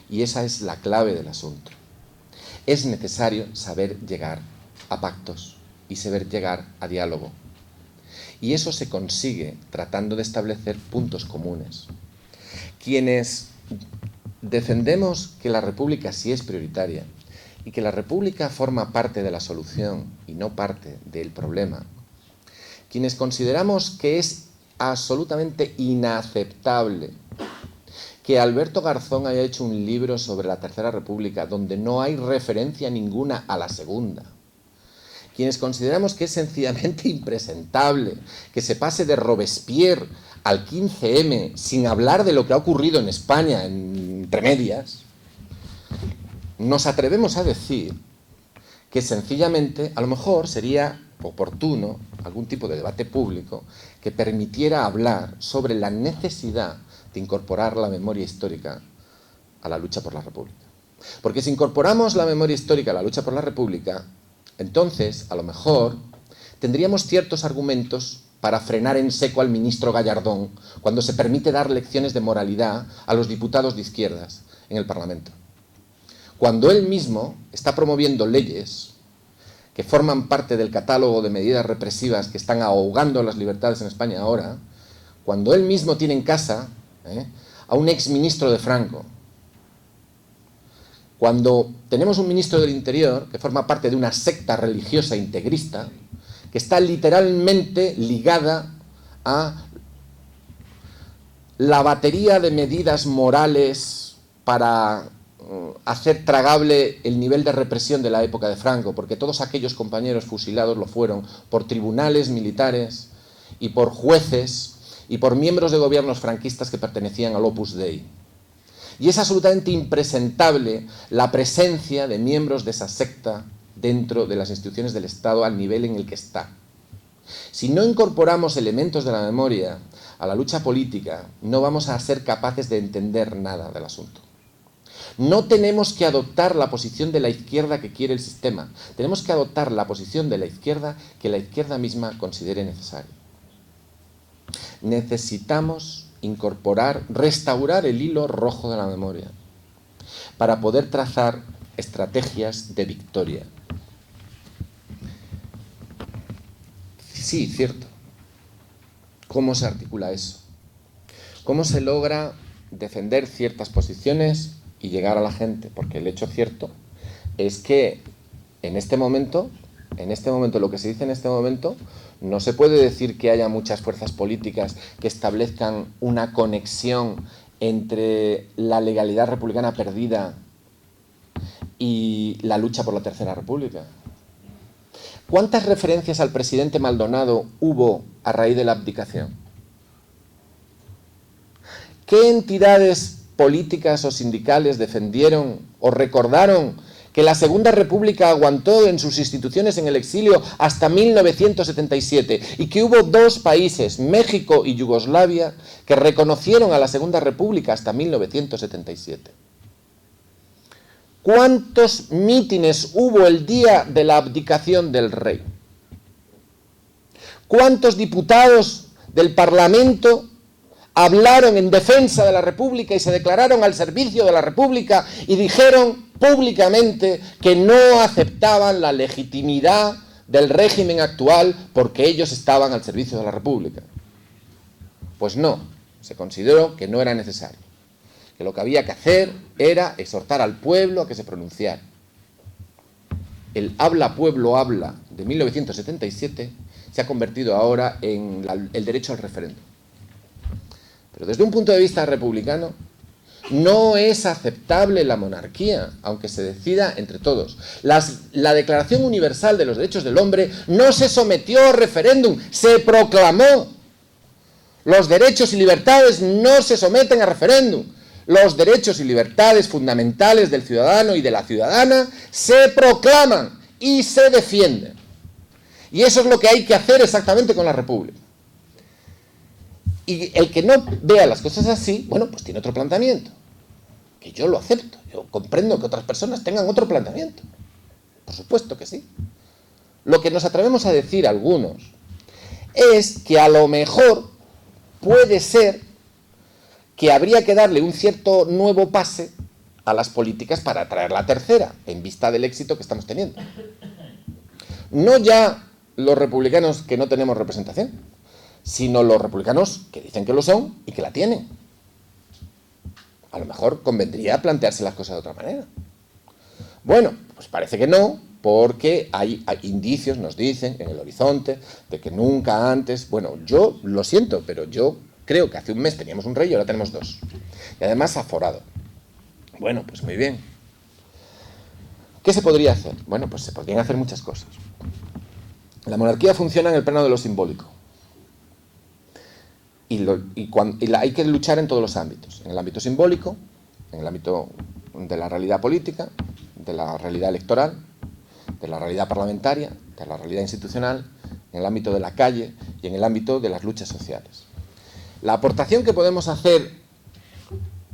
[SPEAKER 3] Y esa es la clave del asunto. Es necesario saber llegar a pactos y saber llegar a diálogo. Y eso se consigue tratando de establecer puntos comunes. Quienes defendemos que la República sí es prioritaria y que la República forma parte de la solución y no parte del problema, quienes consideramos que es absolutamente inaceptable que Alberto Garzón haya hecho un libro sobre la Tercera República donde no hay referencia ninguna a la Segunda, quienes consideramos que es sencillamente impresentable que se pase de Robespierre al 15M sin hablar de lo que ha ocurrido en España entre medias, nos atrevemos a decir que sencillamente a lo mejor sería oportuno algún tipo de debate público que permitiera hablar sobre la necesidad de incorporar la memoria histórica a la lucha por la República. Porque si incorporamos la memoria histórica a la lucha por la República, entonces, a lo mejor, tendríamos ciertos argumentos para frenar en seco al ministro Gallardón cuando se permite dar lecciones de moralidad a los diputados de izquierdas en el Parlamento. Cuando él mismo está promoviendo leyes que forman parte del catálogo de medidas represivas que están ahogando las libertades en España ahora, cuando él mismo tiene en casa a un exministro de Franco, cuando tenemos un ministro del Interior que forma parte de una secta religiosa integrista que está literalmente ligada a la batería de medidas morales para hacer tragable el nivel de represión de la época de Franco, porque todos aquellos compañeros fusilados lo fueron por tribunales militares y por jueces y por miembros de gobiernos franquistas que pertenecían al Opus Dei. Y es absolutamente impresentable la presencia de miembros de esa secta dentro de las instituciones del Estado al nivel en el que está. Si no incorporamos elementos de la memoria a la lucha política, no vamos a ser capaces de entender nada del asunto. No tenemos que adoptar la posición de la izquierda que quiere el sistema. Tenemos que adoptar la posición de la izquierda que la izquierda misma considere necesaria. Necesitamos incorporar, restaurar el hilo rojo de la memoria para poder trazar estrategias de victoria. Sí, cierto. ¿Cómo se articula eso? ¿Cómo se logra defender ciertas posiciones y llegar a la gente? Porque el hecho cierto es que en este momento, lo que se dice en este momento, no se puede decir que haya muchas fuerzas políticas que establezcan una conexión entre la legalidad republicana perdida y la lucha por la Tercera República. ¿Cuántas referencias al presidente Maldonado hubo a raíz de la abdicación? ¿Qué entidades políticas o sindicales defendieron o recordaron que la Segunda República aguantó en sus instituciones en el exilio hasta 1977 y que hubo dos países, México y Yugoslavia, que reconocieron a la Segunda República hasta 1977? ¿Cuántos mítines hubo el día de la abdicación del rey? ¿Cuántos diputados del Parlamento hablaron en defensa de la República y se declararon al servicio de la República y dijeron públicamente que no aceptaban la legitimidad del régimen actual porque ellos estaban al servicio de la República? Pues no, se consideró que no era necesario, que lo que había que hacer era exhortar al pueblo a que se pronunciara. El habla pueblo habla de 1977 se ha convertido ahora en el derecho al referéndum. Pero desde un punto de vista republicano, no es aceptable la monarquía, aunque se decida entre todos. La Declaración Universal de los Derechos del Hombre no se sometió a referéndum, se proclamó. Los derechos y libertades no se someten a referéndum. Los derechos y libertades fundamentales del ciudadano y de la ciudadana se proclaman y se defienden. Y eso es lo que hay que hacer exactamente con la República. Y el que no vea las cosas así, bueno, pues tiene otro planteamiento. Que yo lo acepto. Yo comprendo que otras personas tengan otro planteamiento. Por supuesto que sí. Lo que nos atrevemos a decir algunos es que a lo mejor puede ser que habría que darle un cierto nuevo pase a las políticas para atraer la tercera, en vista del éxito que estamos teniendo. No ya los republicanos que no tenemos representación, sino los republicanos que dicen que lo son y que la tienen. A lo mejor convendría plantearse las cosas de otra manera. Bueno, pues parece que no, porque hay indicios, nos dicen, en el horizonte, de que nunca antes... Bueno, yo lo siento, pero yo creo que hace un mes teníamos un rey y ahora tenemos dos. Y además aforado. Bueno, pues muy bien. ¿Qué se podría hacer? Bueno, pues se podrían hacer muchas cosas. La monarquía funciona en el plano de lo simbólico. Y hay que luchar en todos los ámbitos. En el ámbito simbólico, en el ámbito de la realidad política, de la realidad electoral, de la realidad parlamentaria, de la realidad institucional, en el ámbito de la calle y en el ámbito de las luchas sociales. La aportación que podemos hacer,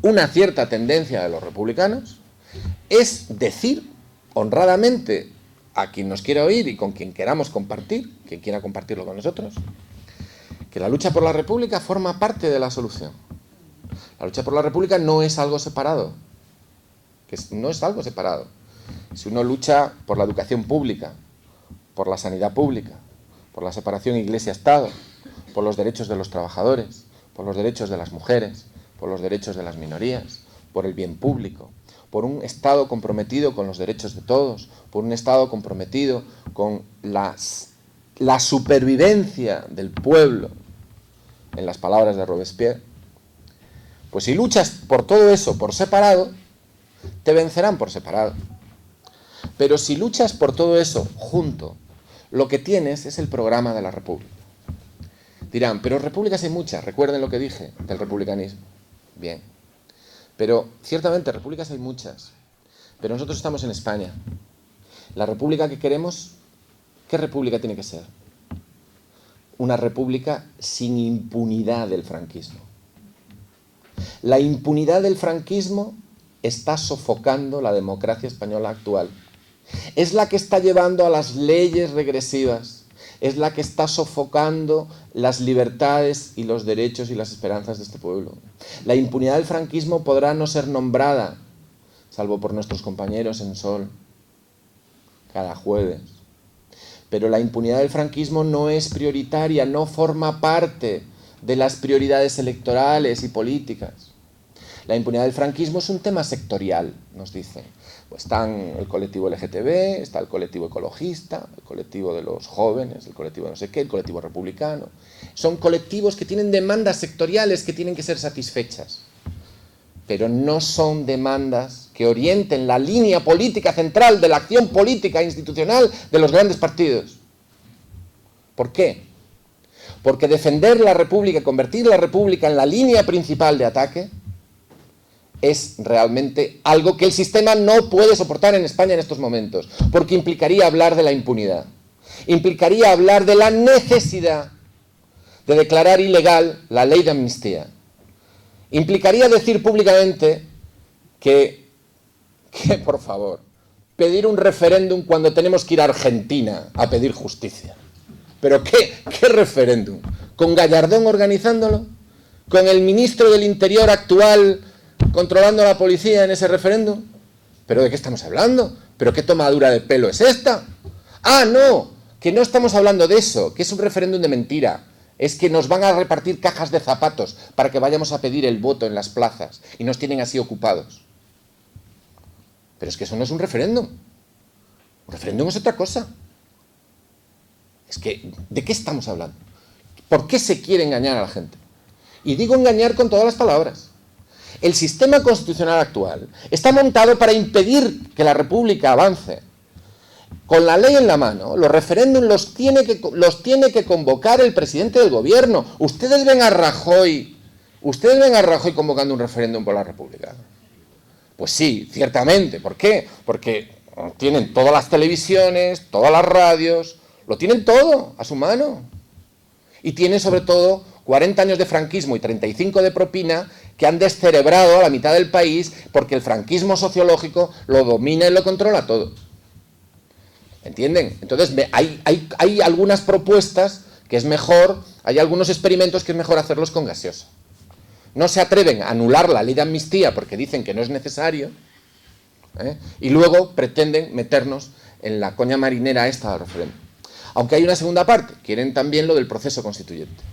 [SPEAKER 3] una cierta tendencia de los republicanos, es decir honradamente a quien nos quiera oír y con quien queramos compartir, quien quiera compartirlo con nosotros, que la lucha por la República forma parte de la solución. La lucha por la República no es algo separado. No es algo separado. Si uno lucha por la educación pública, por la sanidad pública, por la separación Iglesia-Estado, por los derechos de los trabajadores, por los derechos de las mujeres, por los derechos de las minorías, por el bien público, por un Estado comprometido con los derechos de todos, por un Estado comprometido con la supervivencia del pueblo, en las palabras de Robespierre, pues si luchas por todo eso por separado, te vencerán por separado. Pero si luchas por todo eso junto, lo que tienes es el programa de la República. Dirán, pero repúblicas hay muchas, recuerden lo que dije del republicanismo. Bien, pero ciertamente repúblicas hay muchas, pero nosotros estamos en España. La república que queremos, ¿qué república tiene que ser? Una república sin impunidad del franquismo. La impunidad del franquismo está sofocando la democracia española actual. Es la que está llevando a las leyes regresivas, es la que está sofocando las libertades y los derechos y las esperanzas de este pueblo. La impunidad del franquismo podrá no ser nombrada, salvo por nuestros compañeros en Sol, cada jueves. Pero la impunidad del franquismo no es prioritaria, no forma parte de las prioridades electorales y políticas. La impunidad del franquismo es un tema sectorial, nos dicen. Pues están el colectivo LGTB, está el colectivo ecologista, el colectivo de los jóvenes, el colectivo no sé qué, el colectivo republicano. Son colectivos que tienen demandas sectoriales que tienen que ser satisfechas. Pero no son demandas que orienten la línea política central de la acción política e institucional de los grandes partidos. ¿Por qué? Porque defender la República, convertir la República en la línea principal de ataque, es realmente algo que el sistema no puede soportar en España en estos momentos, porque implicaría hablar de la impunidad, implicaría hablar de la necesidad de declarar ilegal la ley de amnistía, implicaría decir públicamente que por favor, pedir un referéndum cuando tenemos que ir a Argentina a pedir justicia. ¿Pero qué referéndum? ¿Con Gallardón organizándolo? ¿Con el ministro del Interior actual controlando a la policía en ese referéndum? ¿Pero de qué estamos hablando? ¿Pero qué tomadura de pelo es esta? ¡Ah, no! Que no estamos hablando de eso, que es un referéndum de mentira. Es que nos van a repartir cajas de zapatos para que vayamos a pedir el voto en las plazas y nos tienen así ocupados. Pero es que eso no es un referéndum. Un referéndum es otra cosa. Es que, ¿de qué estamos hablando? ¿Por qué se quiere engañar a la gente? Y digo engañar con todas las palabras. El sistema constitucional actual está montado para impedir que la República avance. Con la ley en la mano, los referéndums los tiene que convocar el presidente del gobierno. Ustedes ven a Rajoy convocando un referéndum por la República. Pues sí, ciertamente. ¿Por qué? Porque tienen todas las televisiones, todas las radios, lo tienen todo a su mano. Y tienen sobre todo 40 años de franquismo y 35 de propina que han descerebrado a la mitad del país porque el franquismo sociológico lo domina y lo controla todo. ¿Entienden? Entonces hay algunas propuestas que es mejor, hay algunos experimentos que es mejor hacerlos con gaseosa. No se atreven a anular la ley de amnistía porque dicen que no es necesario, y luego pretenden meternos en la coña marinera esta del referéndum. Aunque hay una segunda parte, quieren también lo del proceso constituyente.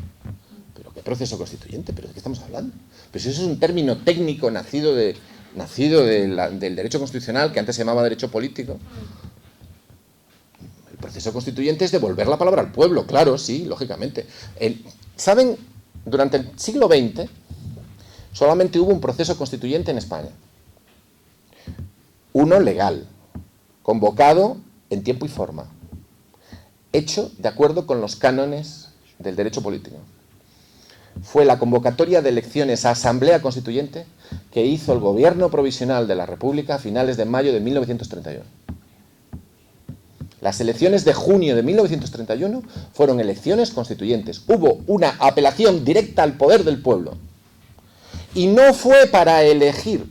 [SPEAKER 3] ¿Pero qué proceso constituyente? ¿Pero de qué estamos hablando? Pues eso es un término técnico nacido del derecho constitucional, que antes se llamaba derecho político. El proceso constituyente es devolver la palabra al pueblo, claro, sí, lógicamente. ¿Saben? Durante el siglo XX solamente hubo un proceso constituyente en España. Uno legal, convocado en tiempo y forma, hecho de acuerdo con los cánones del derecho político. Fue la convocatoria de elecciones a Asamblea Constituyente que hizo el Gobierno Provisional de la República a finales de mayo de 1931. Las elecciones de junio de 1931 fueron elecciones constituyentes. Hubo una apelación directa al poder del pueblo. Y no fue para elegir.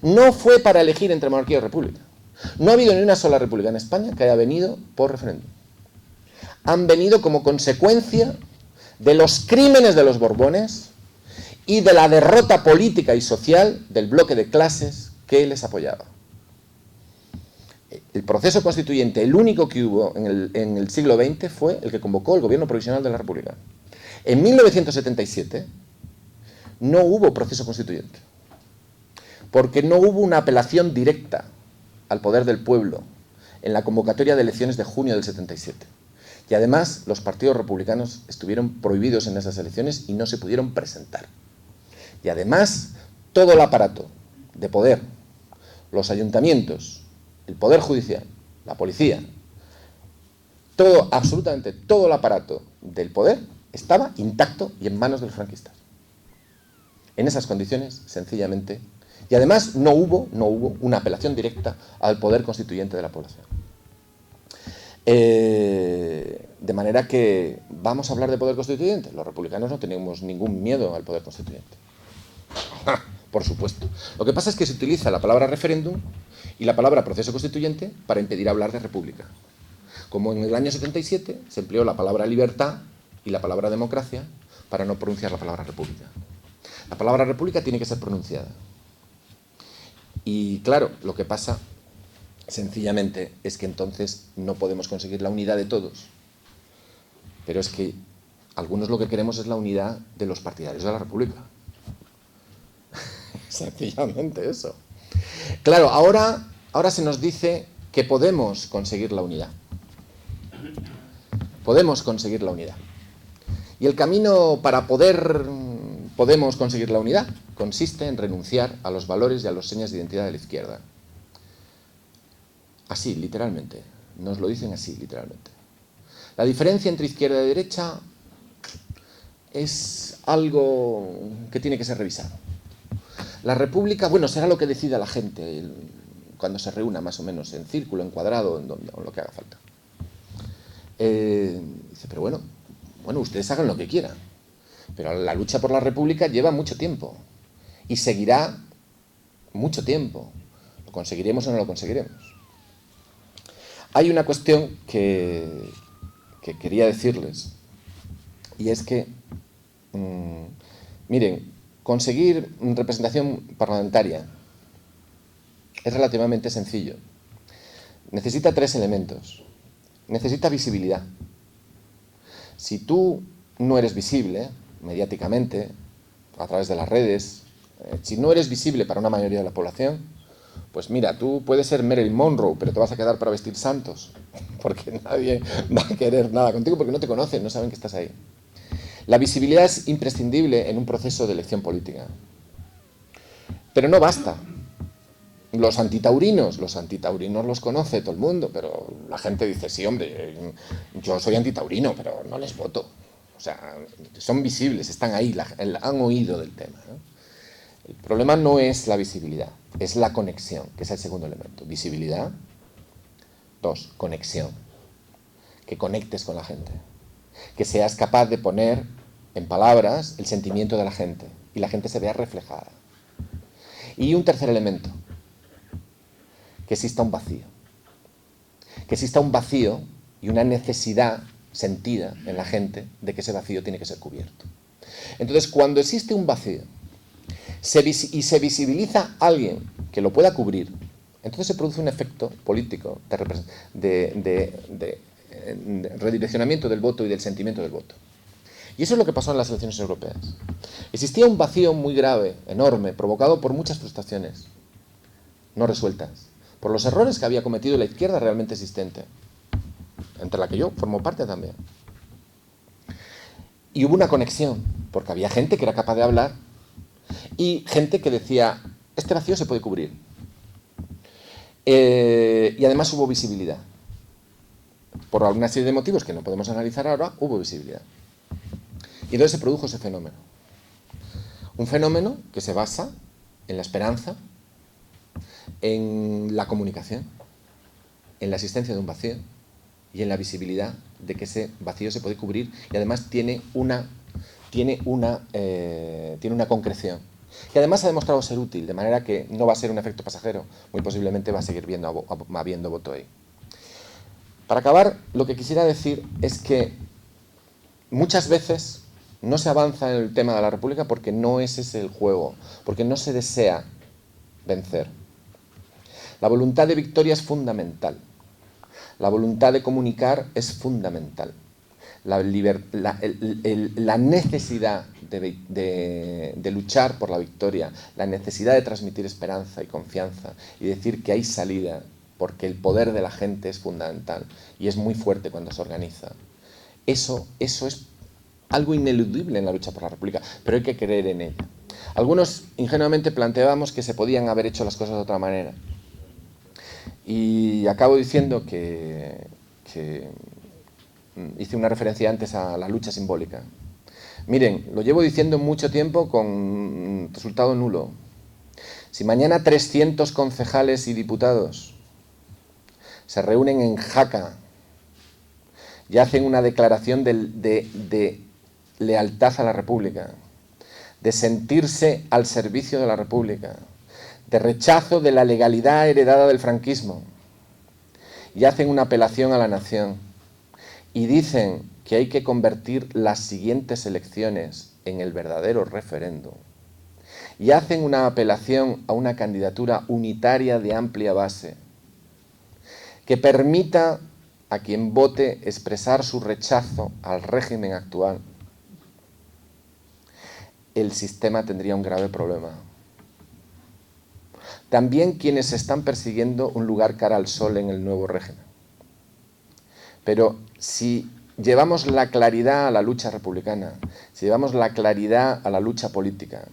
[SPEAKER 3] No fue para elegir entre monarquía y república. No ha habido ni una sola república en España que haya venido por referéndum. Han venido como consecuencia de los crímenes de los Borbones y de la derrota política y social del bloque de clases que les apoyaba. El proceso constituyente, el único que hubo en el siglo XX, fue el que convocó el Gobierno Provisional de la República. En 1977 no hubo proceso constituyente, porque no hubo una apelación directa al poder del pueblo en la convocatoria de elecciones de junio del 77. Y además los partidos republicanos estuvieron prohibidos en esas elecciones y no se pudieron presentar. Y además todo el aparato de poder, los ayuntamientos, el poder judicial, la policía, todo, absolutamente todo el aparato del poder estaba intacto y en manos de los franquistas. En esas condiciones, sencillamente, y además no hubo una apelación directa al poder constituyente de la población. De manera que vamos a hablar de poder constituyente. Los republicanos no tenemos ningún miedo al poder constituyente. Por supuesto. Lo que pasa es que se utiliza la palabra referéndum y la palabra proceso constituyente para impedir hablar de república. Como en el año 77 se empleó la palabra libertad y la palabra democracia para no pronunciar la palabra república. La palabra república tiene que ser pronunciada. Y claro, lo que pasa sencillamente es que entonces no podemos conseguir la unidad de todos. Pero es que algunos lo que queremos es la unidad de los partidarios de la República. Sencillamente eso. Claro, ahora se nos dice que podemos conseguir la unidad. Podemos conseguir la unidad. Y el camino para podemos conseguir la unidad consiste en renunciar a los valores y a las señas de identidad de la izquierda. Así, literalmente. Nos lo dicen así, literalmente. La diferencia entre izquierda y derecha es algo que tiene que ser revisado. La República, bueno, será lo que decida la gente cuando se reúna más o menos en círculo, en cuadrado, en lo que haga falta. Dice, pero bueno, ustedes hagan lo que quieran. Pero la lucha por la República lleva mucho tiempo y seguirá mucho tiempo. ¿Lo conseguiremos o no lo conseguiremos? Hay una cuestión que quería decirles, y es que, miren, conseguir representación parlamentaria es relativamente sencillo. Necesita 3 elementos. Necesita visibilidad. Si tú no eres visible mediáticamente, a través de las redes, si no eres visible para una mayoría de la población, Pues mira, tú puedes ser Marilyn Monroe, pero te vas a quedar para vestir santos, porque nadie va a querer nada contigo porque no te conocen, no saben que estás ahí. La visibilidad es imprescindible en un proceso de elección política. Pero no basta. Los antitaurinos los conoce todo el mundo, pero la gente dice, sí, hombre, yo soy antitaurino, pero no les voto. O sea, son visibles, están ahí, han oído del tema, ¿no? El problema no es la visibilidad, es la conexión, que es el segundo elemento. Visibilidad. 2, conexión. Que conectes con la gente. Que seas capaz de poner en palabras el sentimiento de la gente y la gente se vea reflejada. Y un tercer elemento. Que exista un vacío. Que exista un vacío y una necesidad sentida en la gente de que ese vacío tiene que ser cubierto. Entonces, cuando existe un vacío y se visibiliza a alguien que lo pueda cubrir, entonces se produce un efecto político de redireccionamiento del voto y del sentimiento del voto. Y eso es lo que pasó en las elecciones europeas. Existía un vacío muy grave, enorme, provocado por muchas frustraciones no resueltas, por los errores que había cometido la izquierda realmente existente, entre la que yo formo parte también. Y hubo una conexión, porque había gente que era capaz de hablar y gente que decía, este vacío se puede cubrir. Y además hubo visibilidad. Por alguna serie de motivos que no podemos analizar ahora, hubo visibilidad. Y entonces se produjo ese fenómeno. Un fenómeno que se basa en la esperanza, en la comunicación, en la existencia de un vacío y en la visibilidad de que ese vacío se puede cubrir y además tiene una concreción. Y además ha demostrado ser útil, de manera que no va a ser un efecto pasajero, muy posiblemente va a seguir habiendo voto ahí. Para acabar, lo que quisiera decir es que muchas veces no se avanza en el tema de la República porque no es ese el juego, porque no se desea vencer. La voluntad de victoria es fundamental. La voluntad de comunicar es fundamental. La necesidad de luchar por la victoria, la necesidad de transmitir esperanza y confianza y decir que hay salida, porque el poder de la gente es fundamental y es muy fuerte cuando se organiza. Eso es algo ineludible en la lucha por la República, pero hay que creer en ella. Algunos ingenuamente planteábamos que se podían haber hecho las cosas de otra manera. Y acabo diciendo que hice una referencia antes a la lucha simbólica. Miren, lo llevo diciendo mucho tiempo con resultado nulo. Si mañana 300 concejales y diputados se reúnen en Jaca y hacen una declaración de lealtad a la República, de sentirse al servicio de la República, de rechazo de la legalidad heredada del franquismo, y hacen una apelación a la nación, y dicen que hay que convertir las siguientes elecciones en el verdadero referéndum, y hacen una apelación a una candidatura unitaria de amplia base, que permita a quien vote expresar su rechazo al régimen actual, el sistema tendría un grave problema. También quienes están persiguiendo un lugar cara al sol en el nuevo régimen. Pero si llevamos la claridad a la lucha republicana, si llevamos la claridad a la lucha política,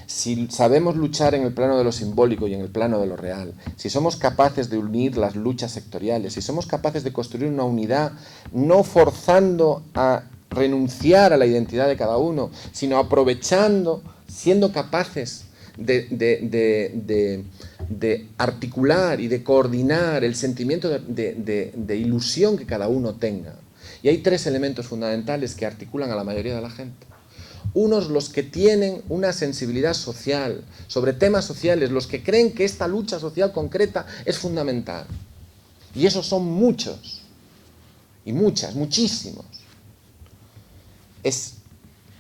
[SPEAKER 3] si sabemos luchar en el plano de lo simbólico y en el plano de lo real, si somos capaces de unir las luchas sectoriales, si somos capaces de construir una unidad no forzando a renunciar a la identidad de cada uno, sino aprovechando, siendo capaces de articular y de coordinar el sentimiento de ilusión que cada uno tenga. Y hay 3 elementos fundamentales que articulan a la mayoría de la gente. Unos, los que tienen una sensibilidad social, sobre temas sociales, los que creen que esta lucha social concreta es fundamental. Y esos son muchos, y muchas, muchísimos. Es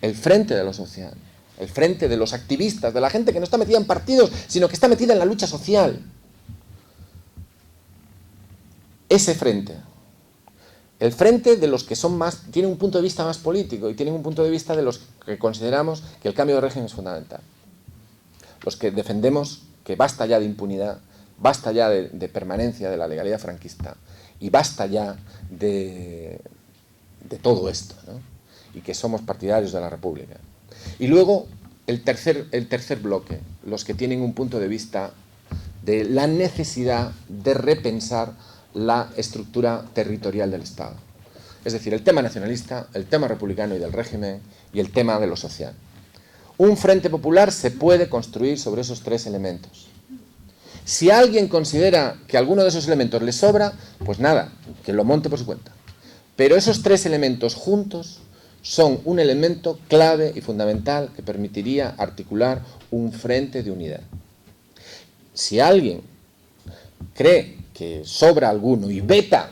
[SPEAKER 3] el frente de lo social, el frente de los activistas, de la gente que no está metida en partidos, sino que está metida en la lucha social. Ese frente. El frente de los que son más, tienen un punto de vista más político y tienen un punto de vista de los que consideramos que el cambio de régimen es fundamental. Los que defendemos que basta ya de impunidad, basta ya de permanencia de la legalidad franquista y basta ya de todo esto, ¿no? Y que somos partidarios de la República. Y luego el tercer bloque, los que tienen un punto de vista de la necesidad de repensar la estructura territorial del Estado. Es decir, el tema nacionalista, el tema republicano y del régimen y el tema de lo social. Un frente popular se puede construir sobre esos tres elementos. Si alguien considera que alguno de esos elementos le sobra, pues nada, que lo monte por su cuenta. Pero esos tres elementos juntos son un elemento clave y fundamental que permitiría articular un frente de unidad. Si alguien cree que sobra alguno y veta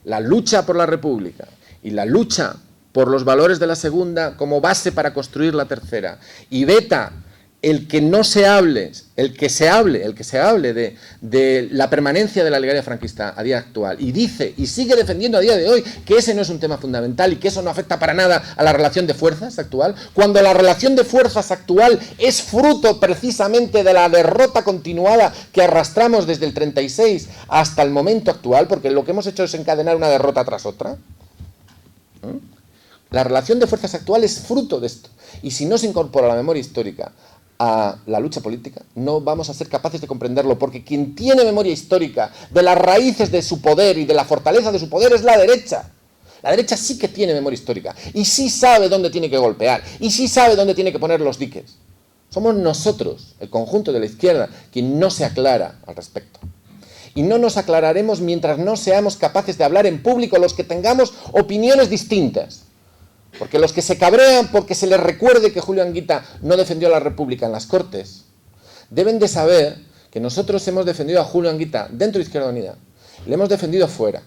[SPEAKER 3] la lucha por la República y la lucha por los valores de la segunda como base para construir la tercera, y veta el que no se hable, el que se hable de la permanencia de la legalidad franquista a día actual, y dice y sigue defendiendo a día de hoy que ese no es un tema fundamental y que eso no afecta para nada a la relación de fuerzas actual, cuando la relación de fuerzas actual es fruto precisamente de la derrota continuada que arrastramos desde el 36 hasta el momento actual, porque lo que hemos hecho es encadenar una derrota tras otra. La relación de fuerzas actual es fruto de esto, y si no se incorpora la memoria histórica a la lucha política, no vamos a ser capaces de comprenderlo, porque quien tiene memoria histórica de las raíces de su poder y de la fortaleza de su poder es la derecha. La derecha sí que tiene memoria histórica, y sí sabe dónde tiene que golpear, y sí sabe dónde tiene que poner los diques. Somos nosotros, el conjunto de la izquierda, quien no se aclara al respecto. Y no nos aclararemos mientras no seamos capaces de hablar en público los que tengamos opiniones distintas. Porque los que se cabrean porque se les recuerde que Julio Anguita no defendió a la República en las Cortes, deben de saber que nosotros hemos defendido a Julio Anguita dentro de Izquierda Unida, le hemos defendido fuera,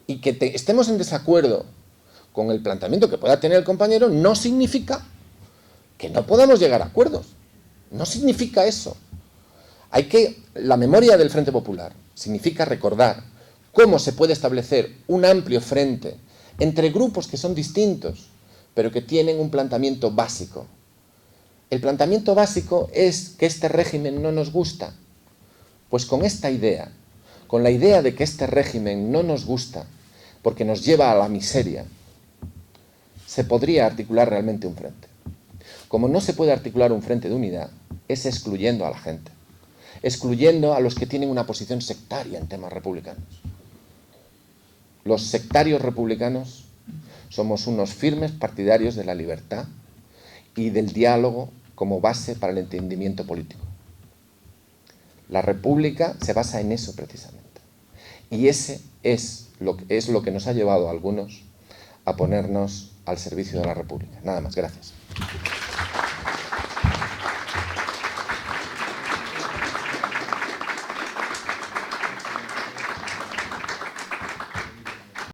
[SPEAKER 3] y que estemos en desacuerdo con el planteamiento que pueda tener el compañero no significa que no podamos llegar a acuerdos, no significa eso. La memoria del Frente Popular significa recordar cómo se puede establecer un amplio frente entre grupos que son distintos, pero que tienen un planteamiento básico. El planteamiento básico es que este régimen no nos gusta. Pues con esta idea, con la idea de que este régimen no nos gusta, porque nos lleva a la miseria, se podría articular realmente un frente. Como no se puede articular un frente de unidad, es excluyendo a la gente, excluyendo a los que tienen una posición sectaria en temas republicanos. Los sectarios republicanos somos unos firmes partidarios de la libertad y del diálogo como base para el entendimiento político. La República se basa en eso precisamente. Y ese es lo que nos ha llevado a algunos a ponernos al servicio de la República. Nada más, gracias.